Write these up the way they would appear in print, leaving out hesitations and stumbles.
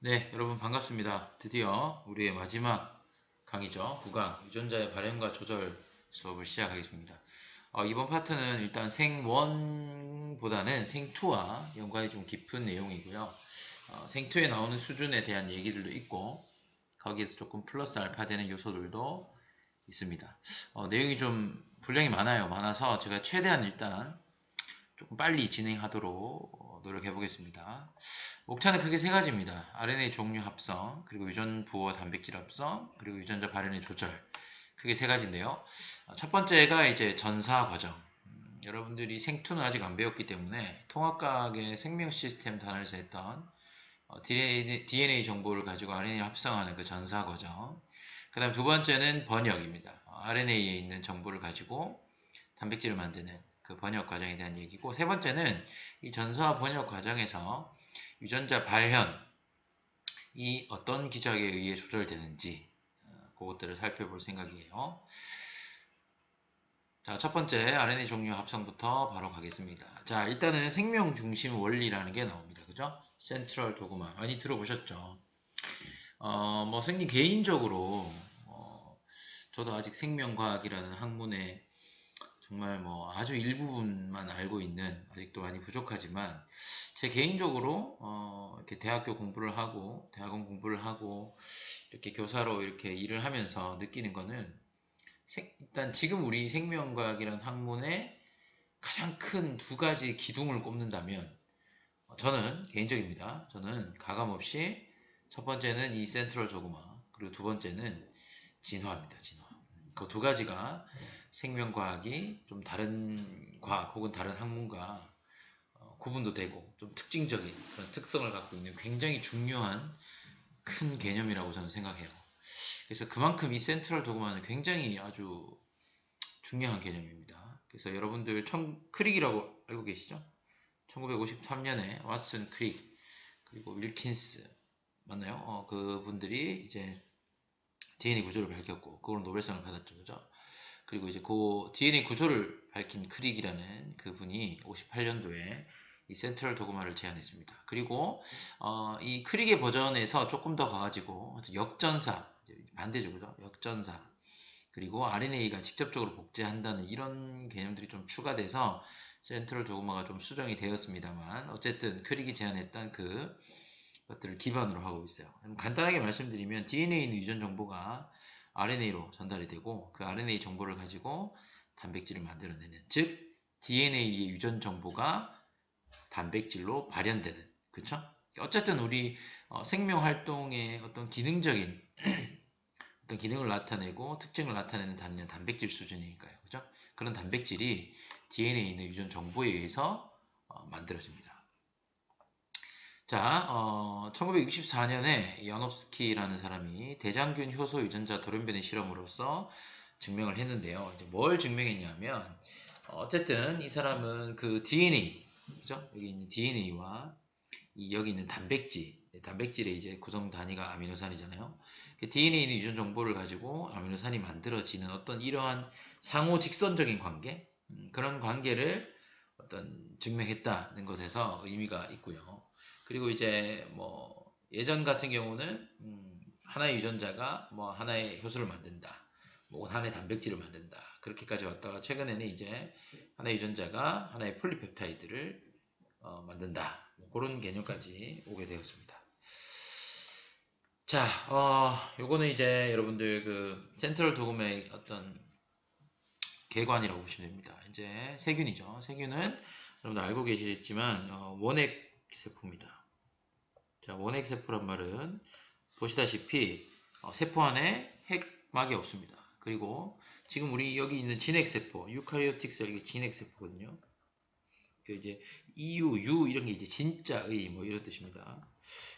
네, 여러분 반갑습니다. 드디어 우리의 마지막 강의죠. 9강 유전자의 발현과 조절 수업을 시작하겠습니다. 이번 파트는 일단 생1보다는 생2와 연관이 좀 깊은 내용이고요. 생2에 나오는 수준에 대한 얘기들도 있고 거기에서 조금 플러스 알파 되는 요소들도 있습니다. 내용이 좀 분량이 많아서 제가 최대한 일단 조금 빨리 진행하도록 노력해 보겠습니다. 옥차는 크게 세 가지입니다. RNA 종류 합성, 그리고 유전 부호 단백질 합성, 그리고 유전자 발현의 조절. 크게 세 가지인데요. 첫 번째가 이제 전사 과정. 여러분들이 생투는 아직 안 배웠기 때문에 통합과학의 생명 시스템 단원에서 했던 DNA 정보를 가지고 RNA를 합성하는 그 전사 과정. 그 다음 두 번째는 번역입니다. RNA에 있는 정보를 가지고 단백질을 만드는 그 번역 과정에 대한 얘기고, 세 번째는 이 전사 번역 과정에서 유전자 발현이 어떤 기작에 의해 조절되는지 그것들을 살펴볼 생각이에요. 자, 첫 번째 RNA 종류 합성부터 바로 가겠습니다. 자, 일단은 생명 중심 원리라는 게 나옵니다. 그죠? 센트럴 도그마 많이 들어보셨죠? 선생님 개인적으로 저도 아직 생명과학이라는 학문에 정말 아주 일부분만 알고 있는, 아직도 많이 부족하지만 제 개인적으로 이렇게 대학교 공부를 하고 대학원 공부를 하고 이렇게 교사로 이렇게 일을 하면서 느끼는 거는, 일단 지금 우리 생명과학이라는 학문의 가장 큰 두 가지 기둥을 꼽는다면, 저는 개인적입니다. 저는 가감없이 첫 번째는 이 센트럴 조그마, 그리고 두 번째는 진화입니다. 진화. 그 두 가지가 생명과학이 좀 다른 과학 혹은 다른 학문과 구분도 되고 좀 특징적인 그런 특성을 갖고 있는 굉장히 중요한 큰 개념이라고 저는 생각해요. 그래서 그만큼 이 센트럴 도그마는 굉장히 아주 중요한 개념입니다. 그래서 여러분들 크릭이라고 알고 계시죠? 1953년에 왓슨 크릭 그리고 윌킨스 맞나요? 그분들이 이제 DNA 구조를 밝혔고 그걸로 노벨상을 받았죠. 그죠? 그리고 이제 그 DNA 구조를 밝힌 크릭이라는 그분이 58년도에 이 센트럴 도그마를 제안했습니다. 그리고 이 크릭의 버전에서 조금 더 가가지고 역전사, 반대죠, 그죠? 역전사, 그리고 RNA가 직접적으로 복제한다는 이런 개념들이 좀 추가돼서 센트럴 도그마가 좀 수정이 되었습니다만, 어쨌든 크릭이 제안했던 그 것들을 기반으로 하고 있어요. 간단하게 말씀드리면 DNA는 유전 정보가 RNA로 전달이 되고 그 RNA 정보를 가지고 단백질을 만들어내는, 즉 DNA의 유전 정보가 단백질로 발현되는, 그쵸? 어쨌든 우리 생명 활동의 어떤 기능적인 어떤 기능을 나타내고 특징을 나타내는 단위는 단백질 수준이니까요, 그죠? 그런 단백질이 DNA에 있는 유전 정보에 의해서 만들어집니다. 자, 1964년에 야nov스키라는 사람이 대장균 효소 유전자 돌연변이 실험으로서 증명을 했는데요. 이제 뭘 증명했냐면, 어쨌든 이 사람은 그 DNA, 그죠? 여기 있는 DNA와 여기 있는 단백질의 이제 구성 단위가 아미노산이잖아요. 그 DNA에 있는 유전 정보를 가지고 아미노산이 만들어지는 어떤 이러한 상호 직선적인 관계, 그런 관계를 어떤 증명했다는 것에서 의미가 있고요. 그리고 이제 예전 같은 경우는 하나의 유전자가 하나의 효소를 만든다, 하나의 단백질을 만든다, 그렇게까지 왔다가 최근에는 이제 하나의 유전자가 하나의 폴리펩타이드를 만든다, 그런 개념까지 오게 되었습니다. 자, 요거는 이제 여러분들 그 센트럴 도그마의 어떤 개관이라고 보시면 됩니다. 이제 세균이죠. 세균은 여러분들 알고 계시겠지만 원핵 세포입니다. 자, 원핵 세포란 말은 보시다시피 세포 안에 핵막이 없습니다. 그리고 지금 우리 여기 있는 진핵세포, 유카리오틱 셀, 이게 진핵세포거든요. 그 이제 EU, U 이런 게 이제 진짜의 이런 뜻입니다.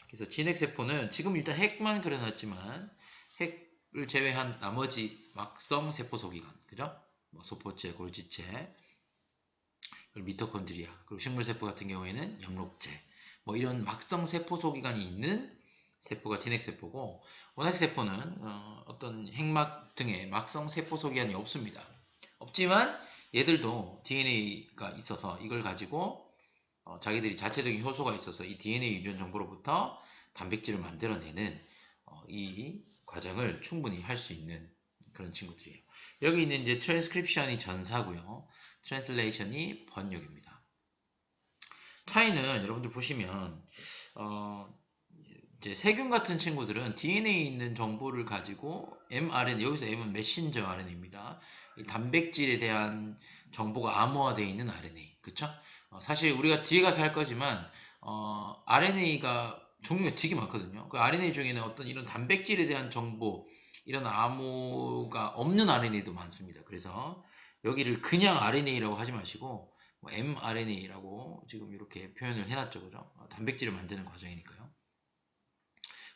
그래서 진핵세포는 지금 일단 핵만 그려놨지만 핵을 제외한 나머지 막성 세포 소기관, 그죠? 소포체, 골지체, 그리고 미토콘드리아, 그리고 식물세포 같은 경우에는 영록체, 이런 막성 세포 소기관이 있는 세포가 진핵세포고, 원핵세포는 어떤 핵막 등의 막성 세포 소기관이 없습니다. 없지만 얘들도 DNA가 있어서 이걸 가지고 자기들이 자체적인 효소가 있어서 이 DNA 유전 정보로부터 단백질을 만들어내는 이 과정을 충분히 할 수 있는 그런 친구들이에요. 여기 있는 이제 트랜스크립션이 전사고요. 트랜슬레이션이 번역입니다. 차이는 여러분들 보시면 이제 세균 같은 친구들은 DNA에 있는 정보를 가지고 mRNA, 여기서 m은 메신저 RNA입니다. 이 단백질에 대한 정보가 암호화되어 있는 RNA, 그쵸? 사실 우리가 뒤에 가서 할 거지만 RNA가 종류가 되게 많거든요. 그 RNA 중에는 어떤 이런 단백질에 대한 정보, 이런 암호가 없는 RNA도 많습니다. 그래서 여기를 그냥 RNA라고 하지 마시고 mRNA라고 지금 이렇게 표현을 해놨죠, 그죠? 단백질을 만드는 과정이니까요.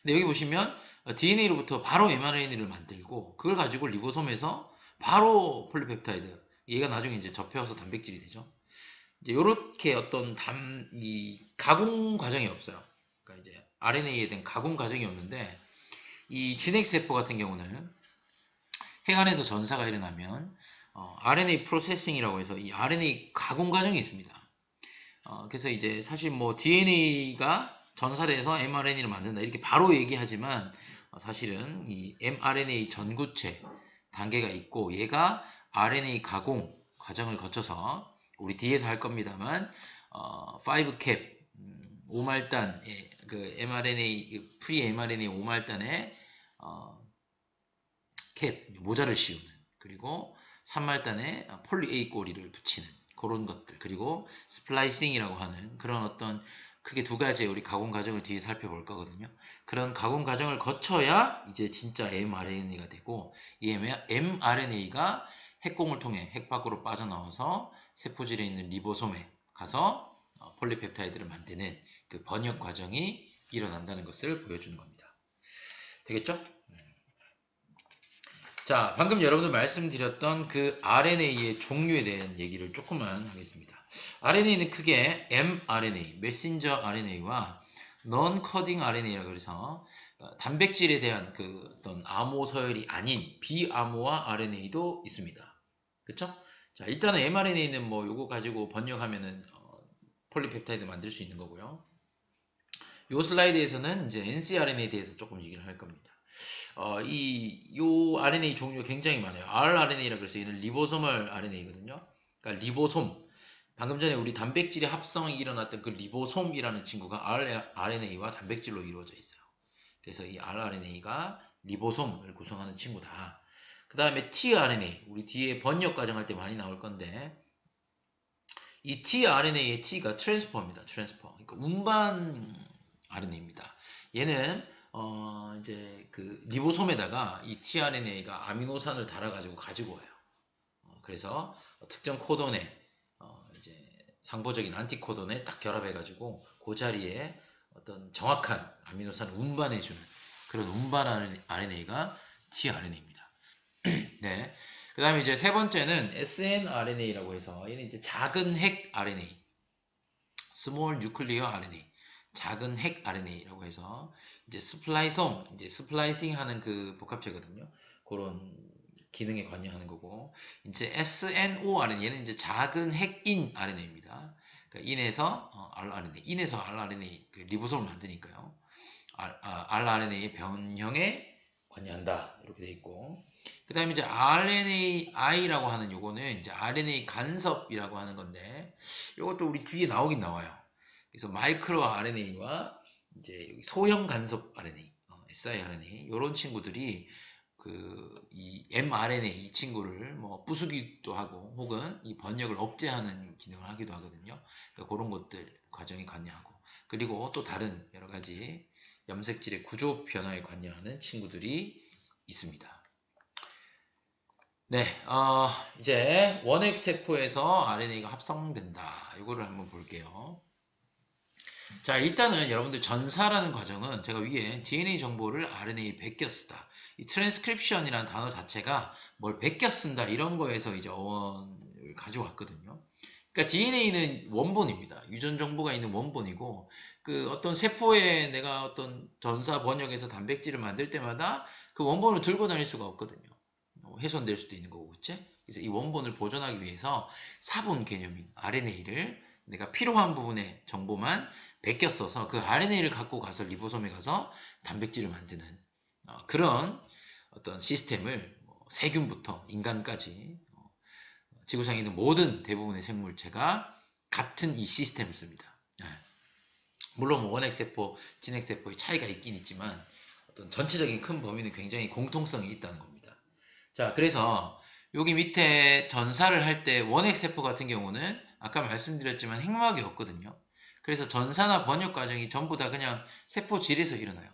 근데 여기 보시면 DNA로부터 바로 mRNA를 만들고 그걸 가지고 리보솜에서 바로 폴리펩타이드, 얘가 나중에 이제 접혀서 단백질이 되죠. 이제 요렇게 어떤 이 가공 과정이 없어요. 그러니까 이제 RNA에 대한 가공 과정이 없는데, 이 진핵세포 같은 경우는 핵 안에서 전사가 일어나면 RNA 프로세싱이라고 해서 이 RNA 가공 과정이 있습니다. 그래서 이제 사실 뭐 DNA가 전사돼서 mRNA를 만든다 이렇게 바로 얘기하지만 사실은 이 mRNA 전구체 단계가 있고, 얘가 RNA 가공 과정을 거쳐서 우리 뒤에서 할 겁니다만 5캡 5말단의 그 mRNA 프리 mRNA 5말단에 캡 모자를 씌우는, 그리고 3말단에 폴리 A 꼬리를 붙이는 그런 것들, 그리고 스플라이싱이라고 하는 그런 어떤 크게 두 가지의 우리 가공 과정을 뒤에 살펴볼 거거든요. 그런 가공 과정을 거쳐야 이제 진짜 mRNA가 되고, 이 mRNA가 핵공을 통해 핵 밖으로 빠져나와서 세포질에 있는 리보솜에 가서 폴리펩타이드를 만드는 그 번역 과정이 일어난다는 것을 보여주는 겁니다. 되겠죠? 자, 방금 여러분들 말씀드렸던 그 RNA의 종류에 대한 얘기를 조금만 하겠습니다. RNA는 크게 mRNA, 메신저 RNA와 non-coding RNA라고 해서 단백질에 대한 그 어떤 암호 서열이 아닌 비암호화 RNA도 있습니다. 그쵸? 자, 일단은 mRNA는 뭐 요거 가지고 번역하면은 폴리펩타이드 만들 수 있는 거고요. 요 슬라이드에서는 이제 ncRNA에 대해서 조금 얘기를 할 겁니다. 요 RNA 종류가 굉장히 많아요. rRNA라 그래서 얘는 리보소멀 RNA거든요. 그러니까 리보솜. 방금 전에 우리 단백질의 합성이 일어났던 그 리보솜이라는 친구가 rRNA와 단백질로 이루어져 있어요. 그래서 이 rRNA가 리보솜을 구성하는 친구다. 그 다음에 tRNA. 우리 뒤에 번역 과정 할 때 많이 나올 건데, 이 tRNA의 t가 트랜스퍼입니다. 트랜스퍼. 그러니까 운반 RNA입니다. 얘는 이제 그 리보솜에다가 이 tRNA가 아미노산을 달아가지고 가지고 와요. 그래서 특정 코돈에 이제 상보적인 안티코돈에 딱 결합해가지고 그 자리에 어떤 정확한 아미노산을 운반해주는 그런 운반 RNA가 tRNA입니다. 네. 그 다음에 이제 세 번째는 snRNA라고 해서 얘는 이제 작은 핵 RNA, small nuclear RNA, 작은 핵 RNA라고 해서 이제 스플라이솜, 이제 스플라이싱 하는 그 복합체거든요. 그런 기능에 관여하는 거고, 이제 SNORNA, 얘는 이제 작은 핵인 RNA입니다. 그러니까 인에서 rRNA, 인에서 rRNA 그 리보솜을 만드니까요. rRNA의 변형에 관여한다 이렇게 돼 있고, 그 다음에 이제 RNAi라고 하는 요거는 이제 RNA 간섭이라고 하는 건데, 요것도 우리 뒤에 나오긴 나와요. 그래서 마이크로 RNA와 이제 여기 소형 간섭 RNA, siRNA 이런 친구들이 이 mRNA 이 친구를 뭐 부수기도 하고 혹은 이 번역을 억제하는 기능을 하기도 하거든요. 그러니까 그런 것들 과정에 관여하고, 그리고 또 다른 여러 가지 염색질의 구조 변화에 관여하는 친구들이 있습니다. 네, 이제 원핵 세포에서 RNA가 합성된다. 이거를 한번 볼게요. 자, 일단은 여러분들 전사라는 과정은 제가 위에 DNA 정보를 RNA에 베껴 쓰다. 이 트랜스크립션이라는 단어 자체가 뭘 베껴 쓴다 이런 거에서 이제 어원을 가져왔거든요. 그러니까 DNA는 원본입니다. 유전 정보가 있는 원본이고, 그 어떤 세포에 내가 어떤 전사 번역에서 단백질을 만들 때마다 그 원본을 들고 다닐 수가 없거든요. 훼손될 수도 있는 거고, 그치? 그래서 이 원본을 보존하기 위해서 사본 개념인 RNA를 내가 필요한 부분의 정보만 베꼈어서 그 RNA를 갖고 가서 리보솜에 가서 단백질을 만드는 그런 어떤 시스템을 세균부터 인간까지 지구상에 있는 모든 대부분의 생물체가 같은 이 시스템을 씁니다. 물론 원핵세포, 진핵세포의 차이가 있긴 있지만 어떤 전체적인 큰 범위는 굉장히 공통성이 있다는 겁니다. 자, 그래서 여기 밑에 전사를 할 때 원핵세포 같은 경우는 아까 말씀드렸지만 핵막이 없거든요. 그래서 전사나 번역 과정이 전부 다 그냥 세포질에서 일어나요.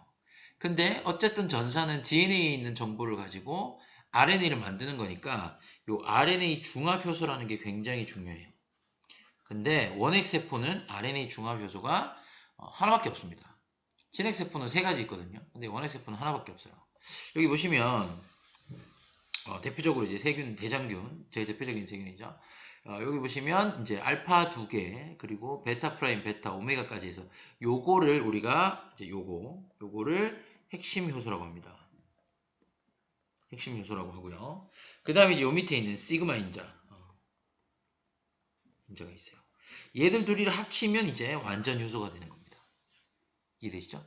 근데 어쨌든 전사는 DNA에 있는 정보를 가지고 RNA를 만드는 거니까 이 RNA 중합 효소라는 게 굉장히 중요해요. 근데 원핵세포는 RNA 중합 효소가 하나밖에 없습니다. 진핵세포는 3가지 있거든요. 근데 원핵세포는 하나밖에 없어요. 여기 보시면 대표적으로 이제 세균, 대장균, 제일 대표적인 세균이죠. 여기 보시면 이제 알파 2개, 그리고 베타 프라임, 베타, 오메가까지 해서 요거를 우리가 이제 요거를 핵심 효소라고 합니다. 핵심 효소라고 하고요. 그 다음에 이제 요 밑에 있는 시그마 인자가 있어요. 얘들 둘이를 합치면 이제 완전 효소가 되는 겁니다. 이해되시죠?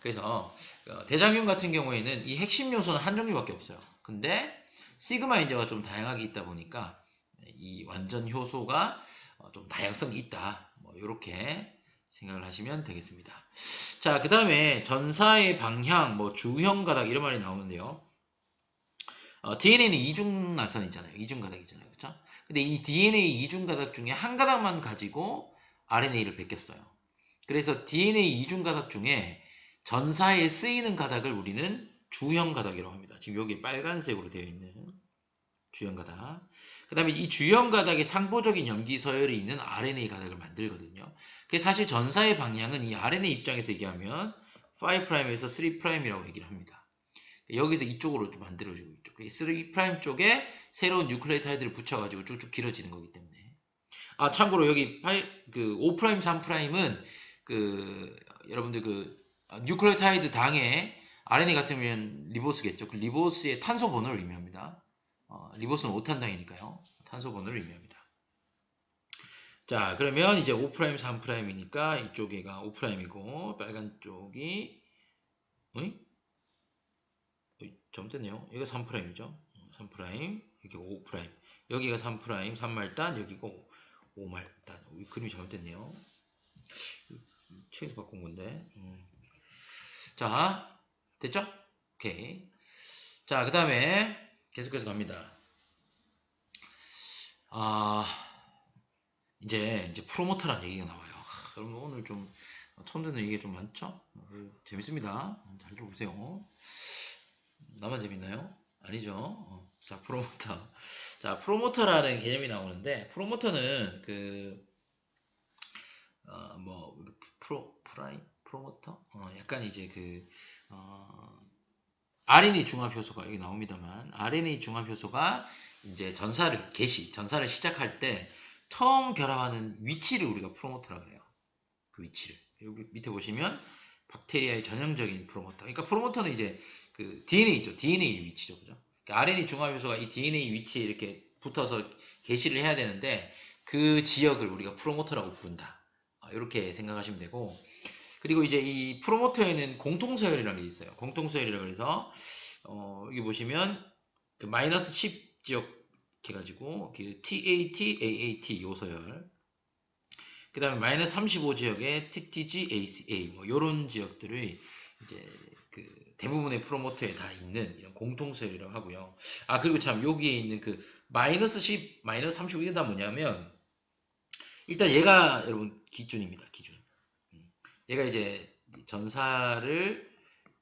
그래서 대장균 같은 경우에는 이 핵심 요소는 한 종류밖에 없어요. 근데 시그마 인자가 좀 다양하게 있다 보니까 이 완전 효소가 좀 다양성이 있다. 뭐 이렇게 생각을 하시면 되겠습니다. 자, 그 다음에 전사의 방향, 뭐 주형 가닥 이런 말이 나오는데요. DNA는 이중 나선이잖아요. 이중 가닥이잖아요. 그렇죠? 근데 이 DNA 이중 가닥 중에 한 가닥만 가지고 RNA를 베꼈어요. 그래서 DNA 이중 가닥 중에 전사에 쓰이는 가닥을 우리는 주형 가닥이라고 합니다. 지금 여기 빨간색으로 되어 있는 주형 가닥. 그 다음에 이 주형 가닥의 상보적인 염기 서열이 있는 RNA 가닥을 만들거든요. 그래서 사실 전사의 방향은 이 RNA 입장에서 얘기하면 5'에서 3'이라고 얘기를 합니다. 여기서 이쪽으로 좀 만들어지고 있죠. 3' 쪽에 새로운 뉴클레오타이드를 붙여가지고 쭉쭉 길어지는 거기 때문에. 참고로 여기 5', 3'은 여러분들 뉴클레오타이드 당에 RNA 같으면 리보스겠죠. 그 리보스의 탄소 번호를 의미합니다. 리보스는 5탄당이니까요. 탄소 번호를 의미합니다. 자, 그러면 이제 5', 3'이니까 이쪽에가 5'이고 빨간 쪽이 잘못됐네요. 여기가 3'이죠. 3', 여기가 5'. 여기가 3', 3말단, 여기가 5말단. 그림이 잘못됐네요. 책에서 바꾼 건데. 자, 됐죠? 오케이. 자, 그 다음에 계속해서 갑니다. 이제 프로모터라는 얘기가 나와요. 여러분 오늘 좀 처음 듣는 얘기가 좀 많죠? 재밌습니다. 잘 들어보세요. 나만 재밌나요? 아니죠. 자, 프로모터. 자, 프로모터라는 개념이 나오는데, 프로모터는 프로모터? 약간 이제 RNA 중합 효소가 여기 나옵니다만, RNA 중합 효소가 이제 전사를 시작할 때 처음 결합하는 위치를 우리가 프로모터라고 해요. 그 위치를. 여기 밑에 보시면 박테리아의 전형적인 프로모터. 그러니까 프로모터는 이제 DNA죠. DNA 위치죠. 그죠? 그러니까 RNA 중합 효소가 이 DNA 위치에 이렇게 붙어서 개시를 해야 되는데 그 지역을 우리가 프로모터라고 부른다. 이렇게 생각하시면 되고, 그리고 이제 이 프로모터에는 공통서열이라는 게 있어요. 공통서열이라고 해서 여기 보시면 마이너스 10 지역 해가지고 TAT, AAT 요 서열, 그 다음에 마이너스 35 지역에 TTG, ACA 뭐 요런 지역들의 이제 대부분의 프로모터에 다 있는 이런 공통서열이라고 하고요. 그리고 참 여기에 있는 마이너스 10, 마이너스 35 이게 다 뭐냐면, 일단 얘가 여러분 기준입니다. 기준. 얘가 이제 전사를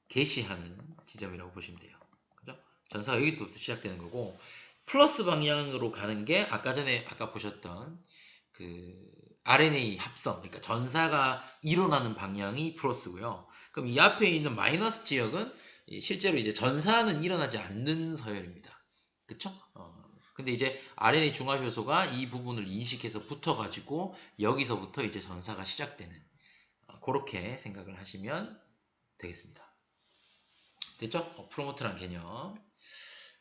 개시하는 지점이라고 보시면 돼요. 그죠? 전사가 여기서부터 시작되는 거고, 플러스 방향으로 가는 게 아까 보셨던 RNA 합성, 그러니까 전사가 일어나는 방향이 플러스고요. 그럼 이 앞에 있는 마이너스 지역은 실제로 이제 전사는 일어나지 않는 서열입니다. 그쵸? 근데 이제 RNA 중합 효소가 이 부분을 인식해서 붙어가지고 여기서부터 이제 전사가 시작되는, 그렇게 생각을 하시면 되겠습니다. 됐죠? 프로모트란 개념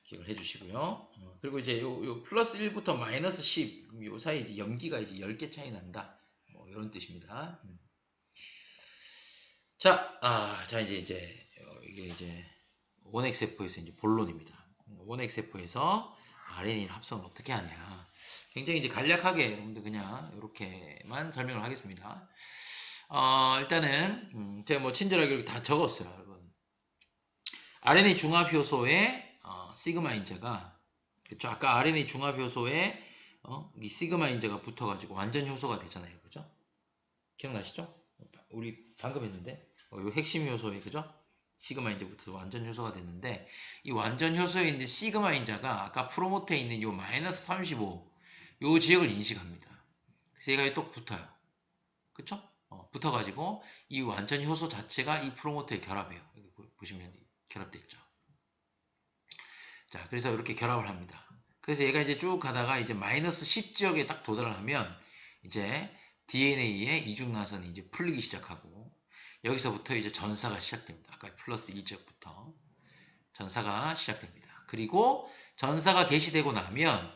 기억을 해주시고요. 그리고 이제 요 플러스 1부터 마이너스 10, 요 사이 이제 염기가 이제 10개 차이 난다. 뭐 이런 뜻입니다. 자, 이게 이제 원핵세포에서 이제 본론입니다. 원핵세포에서 RNA를 합성을 어떻게 하냐. 굉장히 이제 간략하게 여러분들 그냥 이렇게만 설명을 하겠습니다. 일단은 제가 뭐 친절하게 이렇게 다 적었어요, 여러분. RNA 중합 효소의 시그마 인자가, 그쵸? 아까 RNA 중합 효소에 이 시그마 인자가 붙어가지고 완전 효소가 되잖아요, 그죠? 기억나시죠? 우리 방금 했는데 이 핵심 효소에, 그죠? 시그마 인자부터 완전 효소가 됐는데, 이 완전 효소에 있는 시그마 인자가 아까 프로모터에 있는 요 마이너스 35 요 지역을 인식합니다. 그래서 얘가 또 붙어요. 그쵸? 붙어가지고 이 완전 효소 자체가 이 프로모터에 결합해요. 여기 보시면 결합되어 있죠. 자, 그래서 이렇게 결합을 합니다. 그래서 얘가 이제 쭉 가다가 이제 마이너스 10 지역에 딱 도달을 하면 이제 DNA의 이중나선이 이제 풀리기 시작하고, 여기서부터 이제 전사가 시작됩니다. 아까 플러스 1지역부터 전사가 시작됩니다. 그리고 전사가 개시되고 나면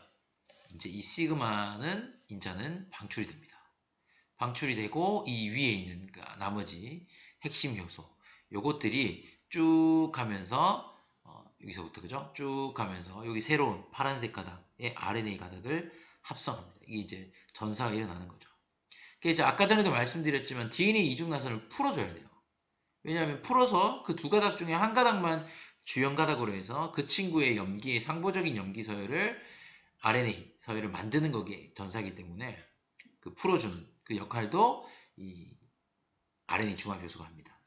이제 이 시그마는 인자는 방출이 됩니다. 방출이 되고 이 위에 있는 그러니까 나머지 핵심 효소 요것들이 쭉 가면서 여기서부터, 그죠? 쭉 가면서 여기 새로운 파란색 가닥의 RNA 가닥을 합성합니다. 이게 이제 전사가 일어나는 거죠. 그게 이제 아까 전에도 말씀드렸지만 DNA 이중나선을 풀어줘야 돼요. 왜냐하면 풀어서 그 두 가닥 중에 한 가닥만 주연 가닥으로 해서 그 친구의 염기의 상보적인 염기 서열을 RNA 서열을 만드는 거기에 전사이기 때문에 그 풀어주는 그 역할도 이 RNA 중합 효소가 합니다.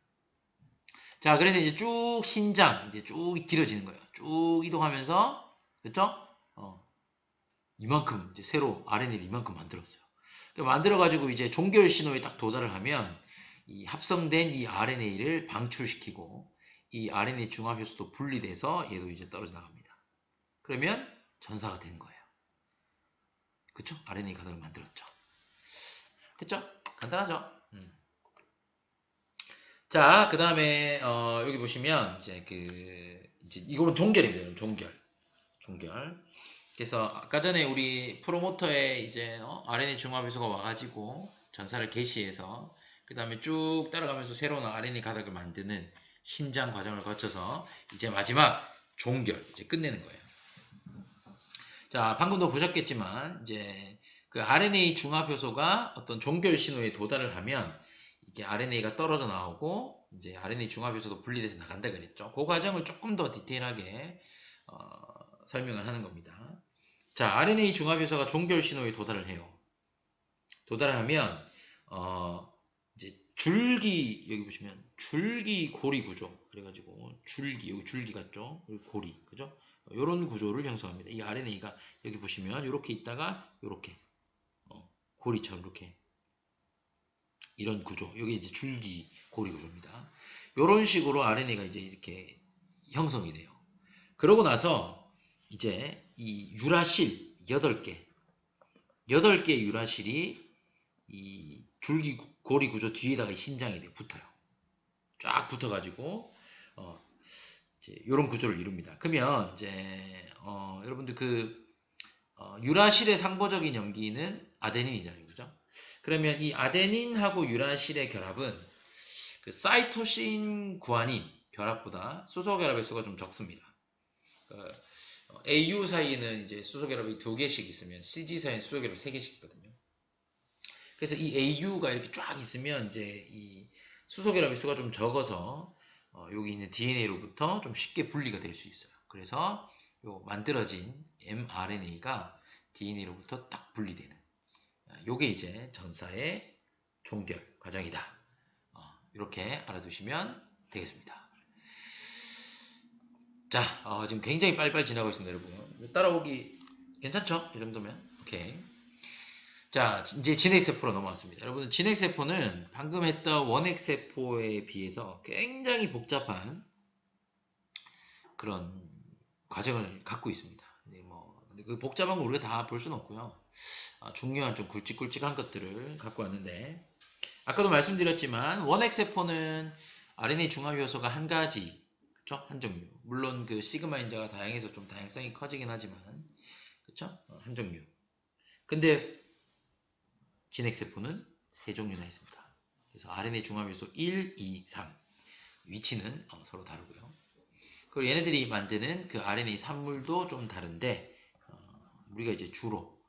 자, 그래서 이제 쭉 신장 이제 쭉 길어지는 거예요. 쭉 이동하면서, 그렇죠? 이만큼 이제 새로 RNA를 이만큼 만들었어요. 만들어 가지고 이제 종결 신호에 딱 도달을 하면 이 합성된 이 RNA를 방출시키고 이 RNA 중합 효소도 분리돼서 얘도 이제 떨어져 나갑니다. 그러면 전사가 된 거예요. 그쵸? RNA 가닥을 만들었죠. 됐죠? 간단하죠? 자, 그 다음에 여기 보시면 이제 이건 종결입니다. 여러분. 종결. 그래서 아까 전에 우리 프로모터에 이제 RNA 중합 효소가 와가지고 전사를 개시해서 그 다음에 쭉 따라가면서 새로운 RNA 가닥을 만드는 신장 과정을 거쳐서 이제 마지막 종결 이제 끝내는 거예요. 자, 방금도 보셨겠지만 이제 그 RNA 중합 효소가 어떤 종결 신호에 도달을 하면 이게 RNA가 떨어져 나오고 이제 RNA 중합 효소도 분리돼서 나간다 그랬죠. 그 과정을 조금 더 디테일하게 설명을 하는 겁니다. 자, RNA 중합 효소가 종결 신호에 도달을 해요. 도달을 하면 이제 줄기, 여기 보시면 줄기 고리 구조, 그래가지고 줄기, 여기 줄기 같죠? 여기 고리, 그죠? 이런 구조를 형성합니다. 이 RNA가 여기 보시면 이렇게 있다가 이렇게 고리처럼 이렇게 이런 구조, 여기 이제 줄기 고리 구조입니다. 이런 식으로 RNA가 이제 이렇게 형성이 돼요. 그러고 나서 이제 이 유라실 8개 유라실이 이 줄기 고리 구조 뒤에다가 신장이 붙어요. 쫙 붙어가지고 이제 이런 구조를 이룹니다. 그러면 이제 여러분들 유라실의 상보적인 염기는 아데닌이잖아요, 그죠? 그러면 이 아데닌하고 유라실의 결합은 그 사이토신 구아닌 결합보다 수소 결합의 수가 좀 적습니다. AU 사이에는 이제 수소 결합이 2개씩 있으면 CG 사이에는 수소 결합이 3개씩 있거든요. 그래서 이 AU가 이렇게 쫙 있으면 이제 이 수소 결합의 수가 좀 적어서 여기 있는 DNA로부터 좀 쉽게 분리가 될 수 있어요. 그래서 요 만들어진 mRNA가 DNA로부터 딱 분리되는 요게 이제 전사의 종결 과정이다. 이렇게 알아두시면 되겠습니다. 자, 지금 굉장히 빨리빨리 지나고 있습니다, 여러분. 따라오기 괜찮죠? 이 정도면. 오케이. 자, 이제 진핵세포로 넘어왔습니다. 여러분, 진핵세포는 방금 했던 원핵세포에 비해서 굉장히 복잡한 그런 과정을 갖고 있습니다. 근데 그 복잡한 거 우리가 다 볼 수는 없고요. 중요한 좀 굵직굵직한 것들을 갖고 왔는데, 아까도 말씀드렸지만 원핵세포는 RNA 중합 요소가 한 가지, 그쵸? 한 종류. 물론 그 시그마 인자가 다양해서 좀 다양성이 커지긴 하지만, 그쵸? 한 종류. 근데 진핵세포는 3종류나 있습니다. 그래서 RNA 중합요소 1, 2, 3 위치는 서로 다르고요. 그리고 얘네들이 만드는 그 RNA 산물도 좀 다른데 우리가 이제 주로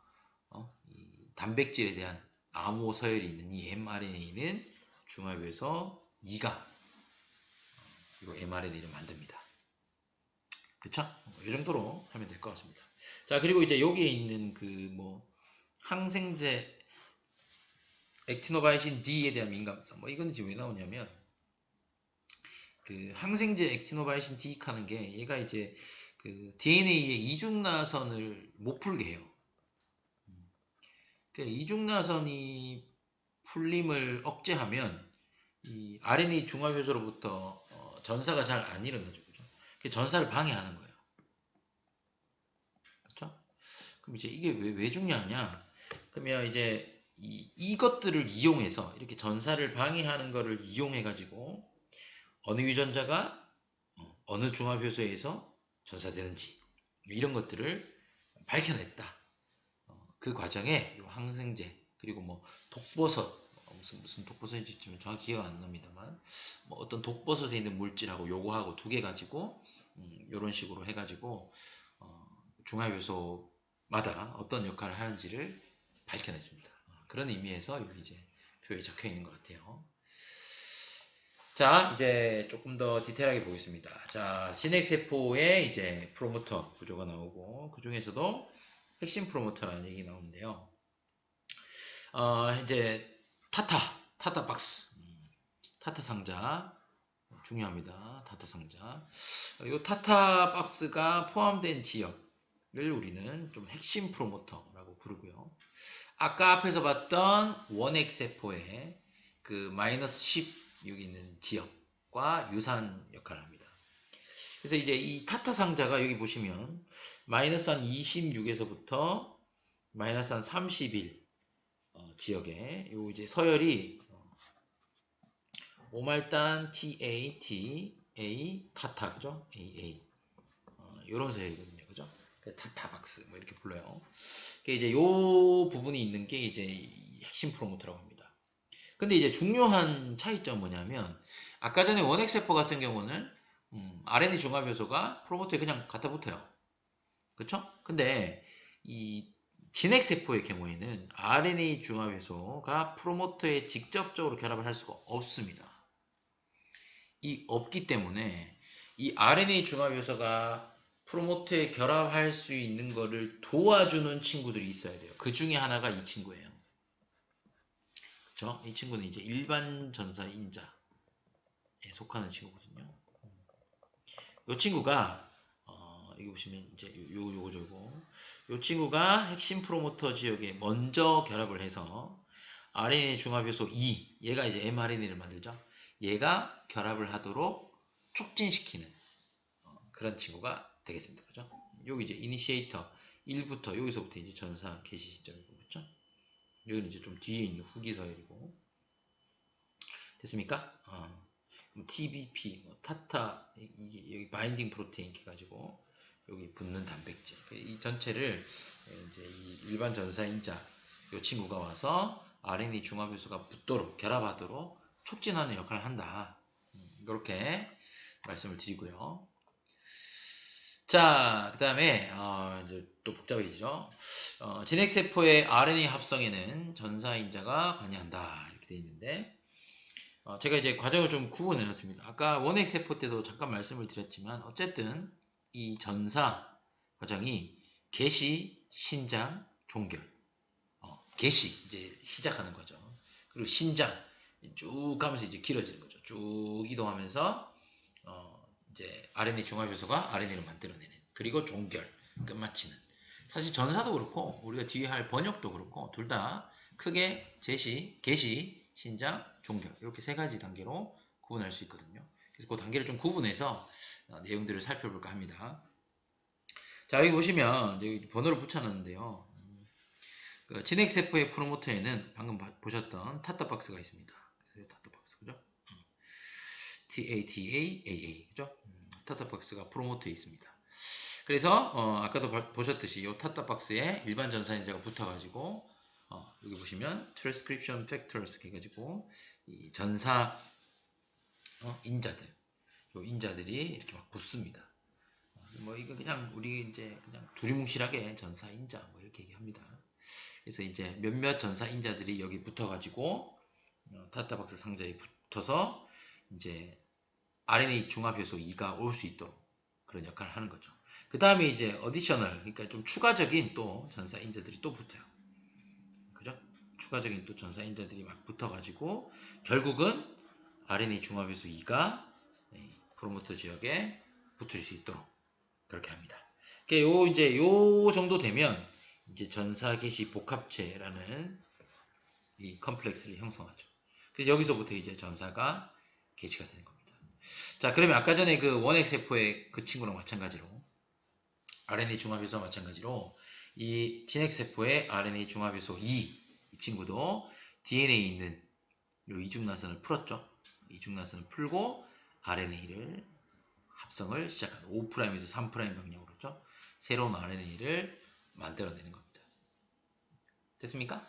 이 단백질에 대한 암호 서열이 있는 이 mRNA는 중합요소 2가 이 mRNA를 만듭니다. 그쵸? 이 정도로 하면 될 것 같습니다. 자, 그리고 이제 여기에 있는 그 뭐 항생제 액티노바이신 D에 대한 민감성 이거는 지금 왜 나오냐면 그 항생제 액티노바이신 D 하는 게 얘가 이제 그 DNA의 이중나선을 못 풀게 해요. 그러니까 이중나선이 풀림을 억제하면 이 RNA 중합요소로부터 전사가 잘 안 일어나죠. 그죠? 전사를 방해하는 거예요. 그렇죠? 그럼 이제 이게 왜 중요하냐? 그러면 이제 이것들을 이용해서 이렇게 전사를 방해하는 것을 이용해 가지고 어느 유전자가 어느 중합효소에서 전사되는지 이런 것들을 밝혀냈다. 그 과정에 이 항생제 그리고 뭐 독버섯 무슨 독버섯인지 좀 정확히 기억 안 납니다만 뭐 어떤 독버섯에 있는 물질하고 요거하고 두 개 가지고 이런 식으로 해가지고 중합효소마다 어떤 역할을 하는지를 밝혀냈습니다. 그런 의미에서 여기 이제 표에 적혀 있는 것 같아요. 자, 이제 조금 더 디테일하게 보겠습니다. 자, 진핵세포의 이제 프로모터 구조가 나오고, 그 중에서도 핵심 프로모터라는 얘기 나오는데요. 이제 타타 박스, 타타 상자, 중요합니다. 타타 상자. 이 타타 박스가 포함된 지역을 우리는 좀 핵심 프로모터라고 부르고요. 아까 앞에서 봤던 원핵세포의 그 마이너스 10 여기 있는 지역과 유사한 역할을 합니다. 그래서 이제 이 타타 상자가 여기 보시면 마이너스 한 26에서부터 마이너스 한 31 지역에 요 이제 서열이 오말단 TATA 타타 그죠? AA 요런 서열이거든요. 그죠? 타타 박스 뭐 이렇게 불러요. 이제 요 부분이 있는 게 이제 핵심 프로모터라고 합니다. 근데 이제 중요한 차이점은 뭐냐면 아까 전에 원핵세포 같은 경우는 RNA 중합요소가 프로모터에 그냥 갖다 붙어요. 그쵸? 근데 이 진핵세포의 경우에는 RNA 중합요소가 프로모터에 직접적으로 결합을 할 수가 없습니다. 이 없기 때문에 이 RNA 중합요소가 프로모터에 결합할 수 있는 거를 도와주는 친구들이 있어야 돼요. 그 중에 하나가 이 친구예요. 이 친구는 이제 일반 전사 인자에 속하는 친구거든요. 이 친구가 여기 보시면 이제 요거죠. 이 친구가 핵심 프로모터 지역에 먼저 결합을 해서 RNA 중합요소 2, 얘가 이제 mRNA를 만들죠. 얘가 결합을 하도록 촉진시키는 그런 친구가 되겠습니다. 그죠? 여기 이제 이니시에이터 1부터 여기서부터 이제 전사 개시 시점이고 그렇죠? 여기는 이제 좀 뒤에 있는 후기 서열이고 됐습니까? TBP, 뭐 타타 이게 여기 바인딩 프로테인 해가지고 여기 붙는 단백질 이 전체를 이제 이 일반 전사인자 이 친구가 와서 RNA 중합요소가 붙도록 결합하도록 촉진하는 역할을 한다. 이렇게 말씀을 드리고요. 자, 그 다음에 이제 또 복잡해지죠. 진핵세포의 RNA 합성에는 전사인자가 관여한다 이렇게 되어 있는데 제가 이제 과정을 좀 구분해 놨습니다. 아까 원핵세포 때도 잠깐 말씀을 드렸지만 어쨌든 이 전사 과정이 개시, 신장, 종결 개시 이제 시작하는 거죠. 그리고 신장 쭉 가면서 이제 길어지는 거죠. 쭉 이동하면서 이제 RNA 중합요소가 RNA를 만들어내는 그리고 종결 끝마치는 사실 전사도 그렇고 우리가 뒤에 할 번역도 그렇고 둘 다 크게 개시, 신장, 종결 이렇게 세 가지 단계로 구분할 수 있거든요. 그래서 그 단계를 좀 구분해서 내용들을 살펴볼까 합니다. 자 여기 보시면 이제 번호를 붙여놨는데요. 그 진핵세포의 프로모터에는 방금 보셨던 타타박스가 있습니다. 그래서 타타박스 그죠? TATA 그죠? 타타박스가 프로모터에 있습니다. 그래서 아까도 보셨듯이 이 타타박스에 일반 전사인자가 붙어가지고 여기 보시면 transcription factors 해가지고 이 전사 인자들, 요 인자들이 이렇게 막 붙습니다. 뭐 이거 그냥 우리 이제 그냥 두리뭉실하게 전사 인자 뭐 이렇게 얘기합니다. 그래서 이제 몇몇 전사 인자들이 여기 붙어가지고 다타박스 상자에 붙어서 이제 RNA 중합효소 2가 올 수 있도록 그런 역할을 하는 거죠. 그 다음에 이제 어디셔널, 그러니까 좀 추가적인 또 전사 인자들이 또 붙어요. 그죠? 추가적인 또 전사 인자들이 막 붙어가지고 결국은 RNA 중합효소 2가 프로모터 지역에 붙을 수 있도록 그렇게 합니다. 이제 요 정도 되면 이제 전사 개시 복합체라는 이 컴플렉스를 형성하죠. 그래서 여기서부터 이제 전사가 개시가 되는 겁니다. 자, 그러면 아까 전에 그 원핵 세포의 그 친구랑 마찬가지로 RNA 중합효소와 마찬가지로 이 진핵 세포의 RNA 중합효소 2 이 친구도 DNA에 있는 요 이중나선을 풀었죠. 이중나선을 풀고 RNA를 합성을 시작한 5'에서 3' 방향으로 죠. 새로운 RNA를 만들어내는 겁니다. 됐습니까?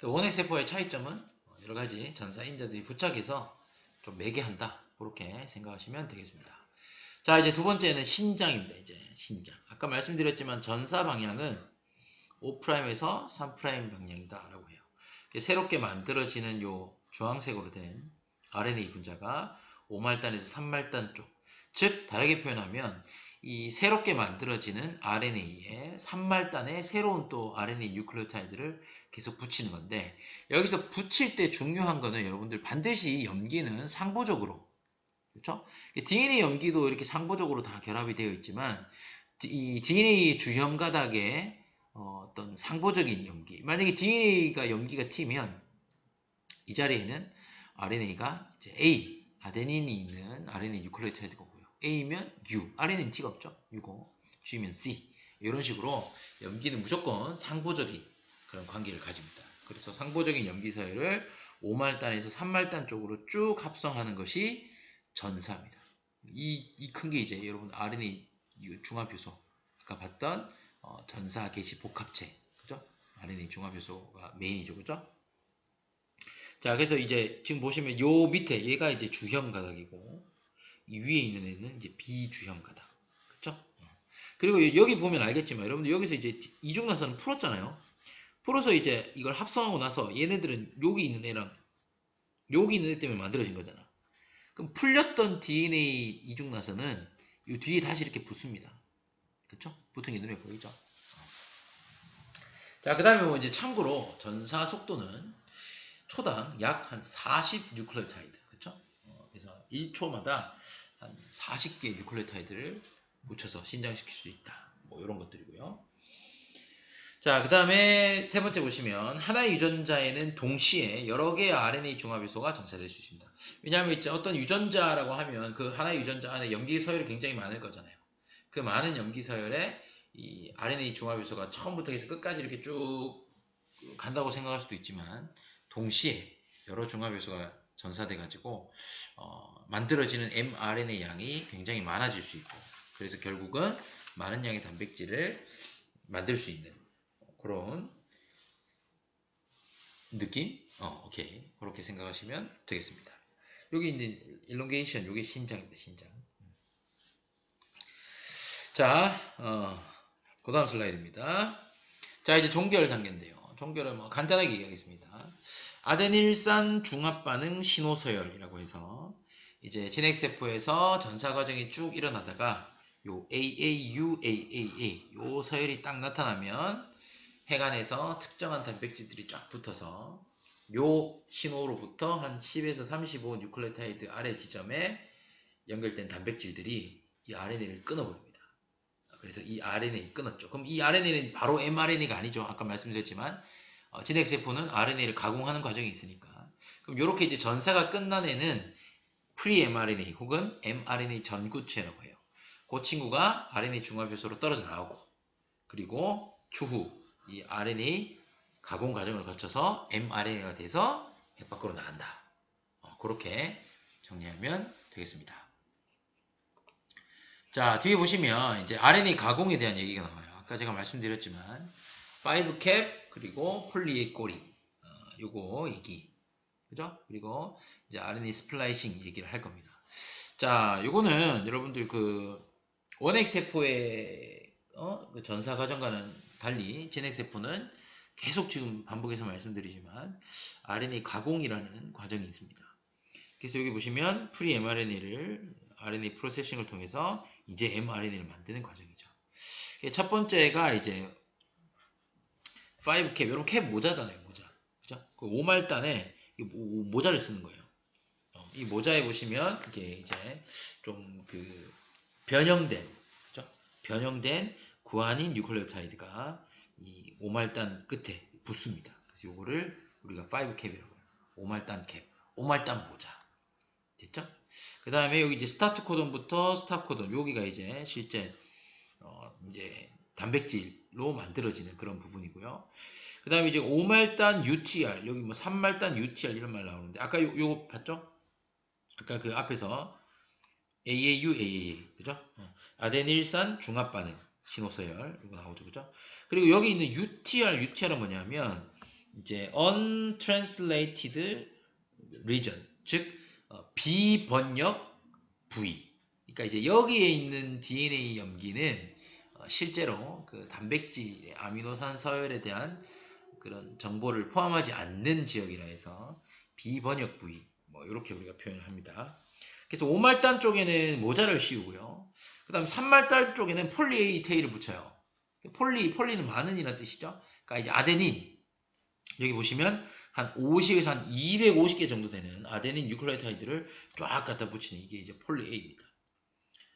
원핵 세포의 차이점은 여러 가지 전사 인자들이 부착해서 좀 매개한다. 그렇게 생각하시면 되겠습니다. 자, 이제 두 번째는 신장입니다. 이제 신장. 아까 말씀드렸지만 전사 방향은 5'에서 3' 방향이다라고 해요. 새롭게 만들어지는 요 주황색으로 된 RNA 분자가 5말단에서 3말단 쪽. 즉, 다르게 표현하면 이 새롭게 만들어지는 RNA에 3말단에 새로운 또 RNA 뉴클레오타이드를 계속 붙이는 건데, 여기서 붙일 때 중요한 거는 여러분들 반드시 염기는 상보적으로, 그렇죠? DNA 염기도 이렇게 상보적으로 다 결합이 되어 있지만 이 DNA 주염 가닥에 어떤 상보적인 염기, 만약에 DNA가 염기가 T면 이 자리에는 RNA가 이제 A, 아데닌이 있는 RNA 뉴클레오타이드가 오고요. A면 U, RNA는 T가 없죠. U고, G면 C. 이런 식으로 염기는 무조건 상보적인 그런 관계를 가집니다. 그래서 상보적인 염기 서열을 5말단에서 3말단 쪽으로 쭉 합성하는 것이 전사입니다. 이 큰 게 이제 여러분 RNA 중합효소, 아까 봤던 전사 개시 복합체, 그죠? RNA 중합효소가 메인이죠, 그죠? 자, 그래서 이제 지금 보시면 요 밑에 얘가 이제 주형 가닥이고 이 위에 있는 애는 이제 비주형 가닥, 그죠? 그리고 여기 보면 알겠지만 여러분들 여기서 이제 이중나선을 풀었잖아요. 풀어서 이제 이걸 합성하고 나서 얘네들은 여기 있는 애랑 여기 있는 애 때문에 만들어진 거잖아. 그럼 풀렸던 DNA 이중나선은 이 뒤에 다시 이렇게 붙습니다. 그쵸? 붙은 게 눈에 보이죠? 자, 그 다음에 뭐 이제 참고로 전사 속도는 초당 약 한 40 뉴클레오타이드, 그쵸? 그래서 1초마다 한 40개의 뉴클레오타이드를 묻혀서 신장시킬 수 있다. 뭐 이런 것들이고요. 자, 그 다음에 세 번째 보시면 하나의 유전자에는 동시에 여러 개의 RNA 중합효소가 전사될 수 있습니다. 왜냐하면 이제 어떤 유전자라고 하면 그 하나의 유전자 안에 염기 서열이 굉장히 많을 거잖아요. 그 많은 염기 서열에 이 RNA 중합효소가 처음부터 해서 끝까지 이렇게 쭉 간다고 생각할 수도 있지만 동시에 여러 중합효소가 전사돼 가지고 만들어지는 mRNA 양이 굉장히 많아질 수 있고, 그래서 결국은 많은 양의 단백질을 만들 수 있는 그런 느낌? 오케이. 그렇게 생각하시면 되겠습니다. 여기 이제 일롱게이션, 요게 신장입니다. 신장. 자, 그 다음 슬라이드입니다. 자, 이제 종결 단계인데요. 종결을 뭐 간단하게 얘기하겠습니다. 아데닐산 중합 반응 신호서열이라고 해서 이제 진핵세포에서 전사 과정이 쭉 일어나다가 요 AAUAAA 요 서열이 딱 나타나면 핵안에서 특정한 단백질들이 쫙 붙어서 요 신호로부터 한 10에서 35 뉴클레오타이드 아래 지점에 연결된 단백질들이 이 RNA를 끊어버립니다. 그래서 이 RNA 끊었죠. 그럼 이 RNA는 바로 mRNA가 아니죠. 아까 말씀드렸지만 진핵세포는 RNA를 가공하는 과정이 있으니까. 그럼 이렇게 이제 전사가 끝난 애는 pre-mRNA 혹은 mRNA 전구체라고 해요. 그 친구가 RNA 중합효소로 떨어져 나오고, 그리고 추후 이 RNA 가공 과정을 거쳐서 mRNA가 돼서 핵 밖으로 나간다. 그렇게 정리하면 되겠습니다. 자, 뒤에 보시면 이제 RNA 가공에 대한 얘기가 나와요. 아까 제가 말씀드렸지만 5캡 그리고 폴리의 꼬리 요거 얘기 그죠? 그리고 이제 RNA 스플라이싱 얘기를 할 겁니다. 자, 요거는 여러분들 그 원핵세포의 그 전사 과정과는 달리 진핵세포는 계속 지금 반복해서 말씀드리지만 RNA 가공이라는 과정이 있습니다. 그래서 여기 보시면 프리 mRNA를 RNA 프로세싱을 통해서 이제 mRNA를 만드는 과정이죠. 첫 번째가 이제 5캡, 여러분 캡 모자잖아요, 모자. 그죠? 그 5말단에 모자를 쓰는 거예요. 이 모자에 보시면 이게 이제 좀 그 변형된, 그죠? 변형된 구안인 뉴클레오타이드가 이 5말단 끝에 붙습니다. 그래서 요거를 우리가 5캡이라고 해요. 5말단 캡, 5말단 모자. 됐죠? 그 다음에 여기 이제 스타트 코돈부터 스탑 코돈, 여기가 이제 실제 이제 단백질로 만들어지는 그런 부분이고요. 그 다음에 이제 5말단 UTR, 여기 뭐 3말단 UTR 이런 말 나오는데, 아까 요거 봤죠? 아까 그 앞에서 AAU, 그죠? 아데닐산 중합 반응, 신호서열, 이거 나오죠, 그죠? 그리고 여기 있는 UTR은 뭐냐면, 이제 untranslated region, 즉, 비번역 부위. 그러니까 이제 여기에 있는 DNA 염기는 실제로 그 단백질, 아미노산 서열에 대한 그런 정보를 포함하지 않는 지역이라 해서 비번역 부위, 뭐 이렇게 우리가 표현을 합니다. 그래서 5말단 쪽에는 모자를 씌우고요. 그 다음에 3말단 쪽에는 폴리 테일을 붙여요. 폴리는 많은이라는 뜻이죠. 그러니까 이제 아데닌, 여기 보시면 한 50에서 한 250개 정도 되는 아데닌 뉴클레오타이드를 쫙 갖다 붙이는 이게 이제 폴리A입니다.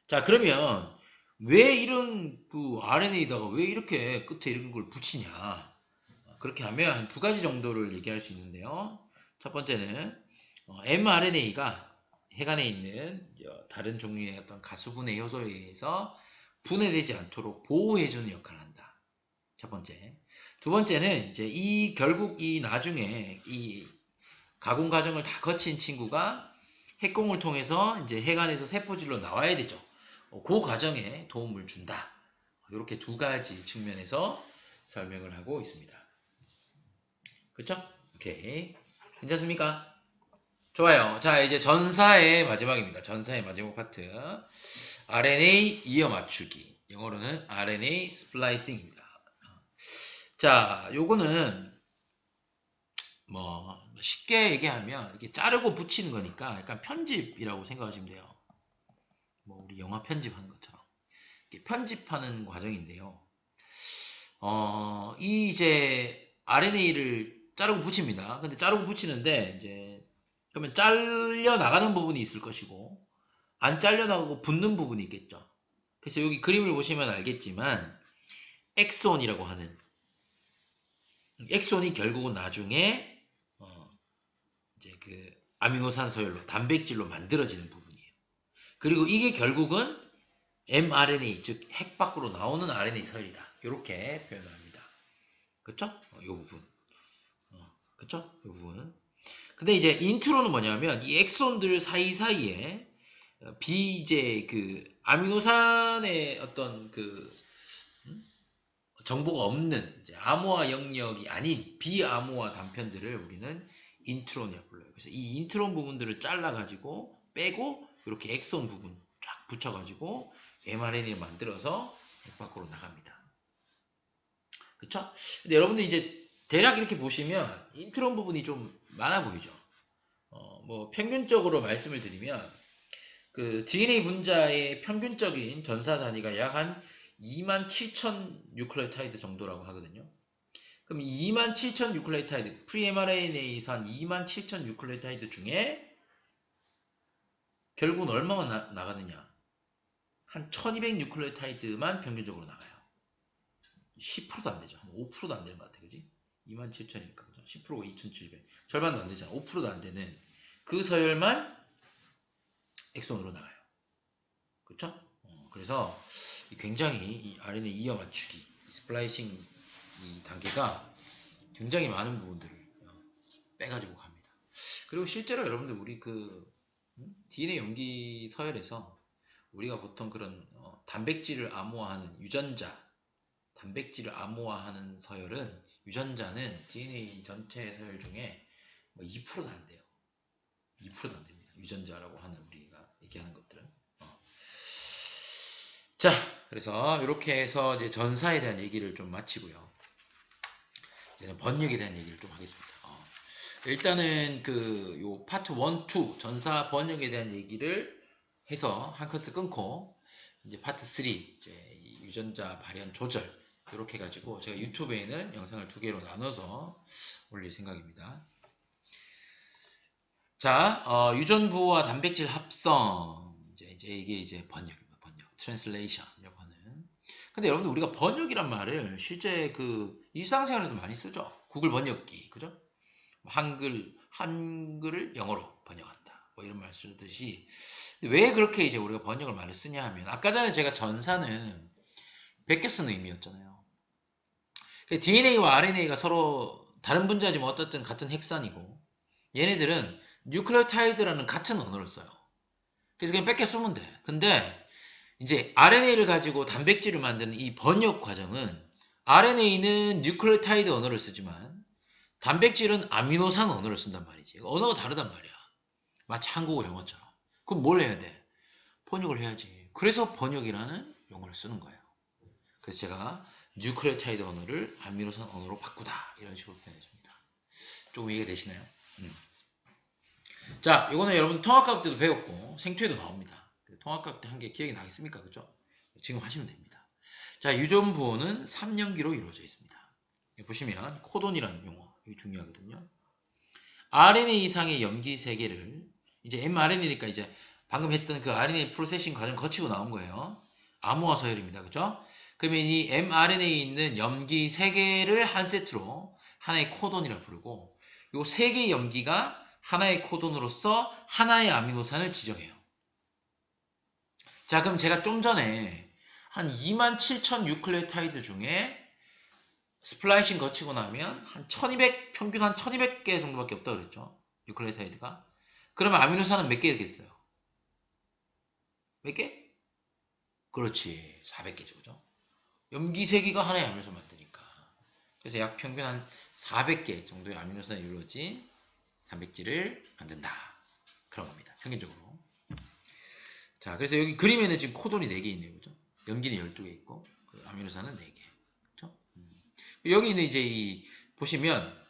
자, 그러면 왜 이런 그 RNA에다가 왜 이렇게 끝에 이런 걸 붙이냐? 그렇게 하면 한 두 가지 정도를 얘기할 수 있는데요. 첫 번째는 mRNA가 해간에 있는 다른 종류의 어떤 가수분해 효소에 의해서 분해되지 않도록 보호해주는 역할을 한다. 첫 번째. 두 번째는 이제 결국 이 나중에 이 가공 과정을 다 거친 친구가 핵공을 통해서 이제 해간에서 세포질로 나와야 되죠. 그 과정에 도움을 준다. 이렇게 두 가지 측면에서 설명을 하고 있습니다. 그쵸? 오케이. 괜찮습니까? 좋아요. 자, 이제 전사의 마지막입니다. 전사의 마지막 파트. RNA 이어 맞추기. 영어로는 RNA 스플라이싱입니다. 자, 요거는 뭐 쉽게 얘기하면 이렇게 자르고 붙이는 거니까 약간 편집이라고 생각하시면 돼요. 뭐 우리 영화 편집하는 것처럼 이렇게 편집하는 과정인데요. 이 이제 RNA를 자르고 붙입니다. 근데 자르고 붙이는데 이제 그러면 잘려 나가는 부분이 있을 것이고 안 잘려 나가고 붙는 부분이 있겠죠. 그래서 여기 그림을 보시면 알겠지만 엑손이라고 하는 엑손이 결국은 나중에 이제 그 아미노산 서열로 단백질로 만들어지는 부분이에요. 그리고 이게 결국은 mRNA 즉 핵 밖으로 나오는 RNA 서열이다. 이렇게 표현을 합니다. 그쵸? 이 부분. 그쵸? 이 부분. 근데 이제 인트로는 뭐냐면 이 엑손들 사이사이에 이제 그 아미노산의 어떤 그 정보가 없는 이제 아모아 영역이 아닌 비아모아 단편들을 우리는 인트론이라고 불러요. 그래서 이 인트론 부분들을 잘라가지고 빼고 이렇게 엑손 부분 쫙 붙여가지고 mRNA를 만들어서 핵 밖으로 나갑니다. 그쵸? 근데 여러분들 이제 대략 이렇게 보시면 인트론 부분이 좀 많아 보이죠? 뭐 평균적으로 말씀을 드리면 그 DNA 분자의 평균적인 전사 단위가 약 한 27,000 뉴클레오타이드 정도라고 하거든요. 그럼 27,000 뉴클레오타이드, 프리-mRNA에서 한 27,000 뉴클레오타이드 중에 결국은 얼마만 나가느냐? 한 1200 뉴클레오타이드만 평균적으로 나가요. 10%도 안 되죠. 한 5%도 안 되는 것 같아. 그지? 27,000이니까. 그죠? 10%가 2,700. 절반도 안 되잖아. 5%도 안 되는 그 서열만 엑손으로 나가요. 그렇죠? 그래서 굉장히 이 RNA 이어 맞추기, 스플라이싱 이 단계가 굉장히 많은 부분들을 빼가지고 갑니다. 그리고 실제로 여러분들 우리 그 DNA 염기 서열에서 우리가 보통 그런 단백질을 암호화하는 유전자 단백질을 암호화하는 서열은 유전자는 DNA 전체 서열 중에 뭐 2%도 안 돼요. 2%도 안 됩니다. 유전자라고 하는 우리가 얘기하는 것들은. 자, 그래서 이렇게 해서 이제 전사에 대한 얘기를 좀 마치고요. 이제 번역에 대한 얘기를 좀 하겠습니다. 일단은 요 파트 1, 2 전사 번역에 대한 얘기를 해서 한 커트 끊고 이제 파트 3 이제 유전자 발현 조절 이렇게 해가지고 제가 유튜브에는 영상을 2개로 나눠서 올릴 생각입니다. 자, 유전부와 단백질 합성 이제 이게 이제 번역입니다. 번역, 트랜슬레이션이라고 하는. 근데 여러분들 우리가 번역이란 말을 실제 일상생활에도 많이 쓰죠. 구글 번역기, 그죠? 한글을 영어로 번역한다. 뭐 이런 말 쓰듯이 왜 그렇게 이제 우리가 번역을 많이 쓰냐 하면 아까 전에 제가 전사는 베껴 쓰는 의미였잖아요. DNA와 RNA가 서로 다른 분자지만 어떻든 같은 핵산이고 얘네들은 뉴클레오타이드라는 같은 언어를 써요. 그래서 그냥 뺏겨 쓰면 돼. 근데 이제 RNA를 가지고 단백질을 만드는 이 번역 과정은 RNA는 뉴클레오타이드 언어를 쓰지만 단백질은 아미노산 언어를 쓴단 말이지. 언어가 다르단 말이야. 마치 한국어 영어처럼. 그럼 뭘 해야 돼? 번역을 해야지. 그래서 번역이라는 용어를 쓰는 거예요. 그래서 제가 뉴클레오타이드 언어를 아미노산 언어로 바꾸다 이런 식으로 표현했습니다. 조금 이해가 되시나요? 자, 이거는 여러분 통합과학 때도 배웠고 생투에도 나옵니다. 통합과학 때 한 게 기억이 나겠습니까? 그죠? 지금 하시면 됩니다. 자, 유전부호는 3연기로 이루어져 있습니다. 보시면 코돈이라는 용어 이게 중요하거든요. RNA 이상의 염기 3개를 이제 mRNA니까 이제 방금 했던 그 RNA 프로세싱 과정 거치고 나온 거예요. 암호화 서열입니다. 그죠? 그러면 이 mRNA에 있는 염기 3개를 한 세트로 하나의 코돈이라고 부르고 이 3개의 염기가 하나의 코돈으로서 하나의 아미노산을 지정해요. 자, 그럼 제가 좀 전에 한 27,000 뉴클레오타이드 중에 스플라이싱 거치고 나면 한 1200, 평균 한 1200개 정도밖에 없다고 그랬죠. 뉴클레오타이드가. 그러면 아미노산은 몇 개 되겠어요? 몇 개? 그렇지. 400개죠. 그죠? 염기 3개가 하나의 아미노산 만드니까. 그래서 약 평균 한 400개 정도의 아미노산이 이루어진 단백질을 만든다. 그런 겁니다. 평균적으로. 자, 그래서 여기 그림에는 지금 코돈이 4개 있네요. 그죠? 염기는 12개 있고, 아미노산은 4개. 그죠? 여기 있는 이제 보시면,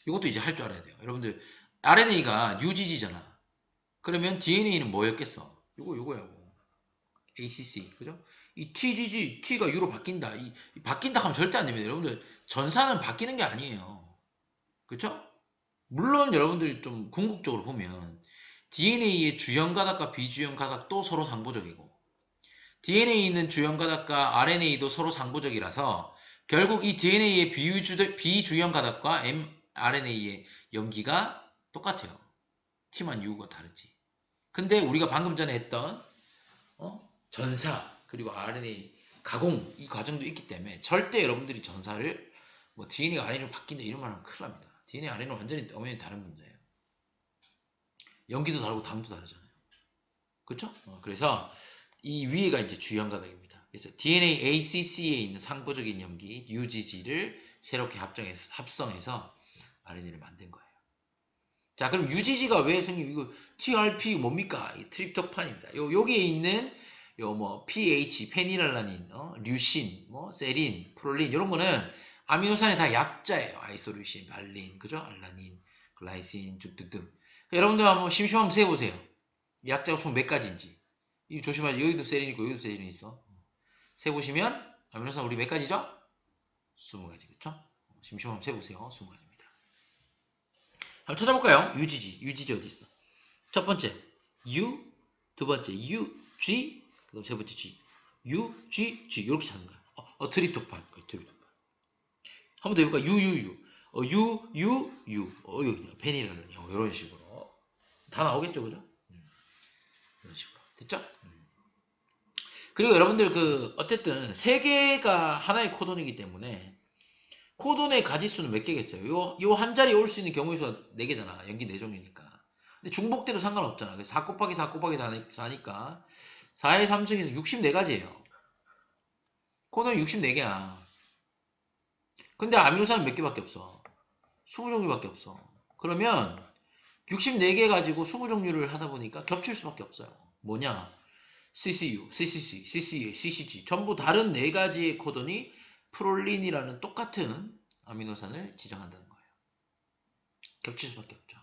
이것도 이제 할 줄 알아야 돼요. 여러분들, RNA가 UGG잖아. 그러면 DNA는 뭐였겠어? 요거야. ACC. 그죠? 이 TGG, T가 U로 바뀐다. 바뀐다 하면 절대 안 됩니다. 여러분들, 전사는 바뀌는 게 아니에요. 그죠? 물론 여러분들 좀 궁극적으로 보면 DNA의 주형 가닥과 비주형 가닥도 서로 상보적이고 DNA에 있는 주형 가닥과 RNA도 서로 상보적이라서 결국 이 DNA의 비주형 가닥과 mRNA의 염기가 똑같아요. T만 U가 다르지. 근데 우리가 방금 전에 했던 전사 그리고 RNA 가공 이 과정도 있기 때문에 절대 여러분들이 전사를 뭐 DNA가 RNA로 바뀐다 이런 말 하면 큰일 납니다. DNA, RNA는 완전히 엄연히 다른 문제예요. 염기도 다르고 담도 다르잖아요. 그렇죠? 그래서 이 위에가 이제 주형 가닥입니다. 그래서 DNA ACC에 있는 상보적인 염기 UGG를 새롭게 합성해서 RNA를 만든 거예요. 자, 그럼 UGG가 왜 생긴 이거 TRP 뭡니까? 트립토판입니다. 여기에 있는 뭐 PH, 페니랄라닌, 류신, 뭐 세린, 프롤린 이런 거는 아미노산의 다 약자예요. 아이소류신, 발린, 그죠? 알라닌, 글라이신, 등등. 여러분들 한번 심심하면 세보세요. 약자가 총 몇 가지인지. 이 조심하세요. 여기도 세린 있고 여기도 세린 있어. 세보시면 아미노산 우리 몇 가지죠? 20가지, 그쵸? 심심하면 세보세요. 20가지입니다. 한번 찾아볼까요? UGG 어디 있어? 첫 번째 U, 두 번째 U, G, 그다음 세 번째 G, U, G, G 이렇게 찾는 거야. 트립토판, 트립토판. 한 번 더 해볼까? 여기 페니랄 이런 식으로 다 나오겠죠, 그죠? 이런 식으로 됐죠? 그리고 여러분들 어쨌든 세 개가 하나의 코돈이기 때문에 코돈의 가지수는 몇 개겠어요? 요 한 자리에 올 수 있는 경우의 수가 4개잖아. 연기 4종류니까. 근데 중복돼도 상관없잖아. 그래서 4 곱하기 4 곱하기 4니까 4의 3승에서 64가지예요. 코돈이 64개야. 근데 아미노산은 몇 개밖에 없어? 20종류밖에 없어. 그러면 64개 가지고 20종류를 하다 보니까 겹칠 수밖에 없어요. 뭐냐? CCU, CCC, CCA, CCG 전부 다른 4가지의 코돈이 프롤린이라는 똑같은 아미노산을 지정한다는 거예요. 겹칠 수밖에 없죠.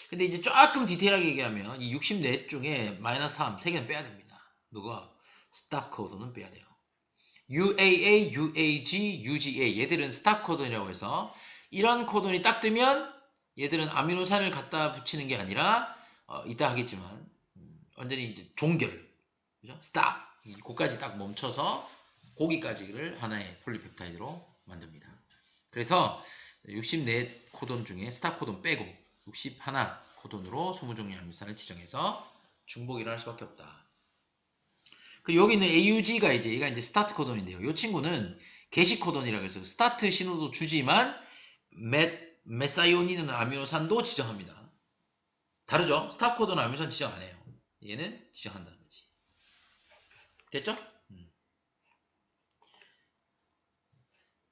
근데 이제 조금 디테일하게 얘기하면 이 64 중에 마이너스 3, 3개는 빼야 됩니다. 누가? 스탑 코돈은 빼야 돼요. UAA, UAG, UGA 얘들은 스탑 코돈이라고 해서 이런 코돈이 딱 뜨면 얘들은 아미노산을 갖다 붙이는 게 아니라 이따 하겠지만 완전히 이제 종결, 그죠? 스탑 고까지 딱 멈춰서 거기까지를 하나의 폴리펩타이드로 만듭니다. 그래서 64 코돈 중에 스탑 코돈 빼고 61 코돈으로 20종류 아미노산을 지정해서 중복 일어날 수밖에 없다. 그 여기 있는 AUG가 이제 얘가 이제 스타트 코돈인데요. 이 친구는 게시 코돈이라고 해서 스타트 신호도 주지만 메사이온이라는 아미노산도 지정합니다. 다르죠? 스탑 코돈은 아미노산 지정 안 해요. 얘는 지정한다는 거지. 됐죠?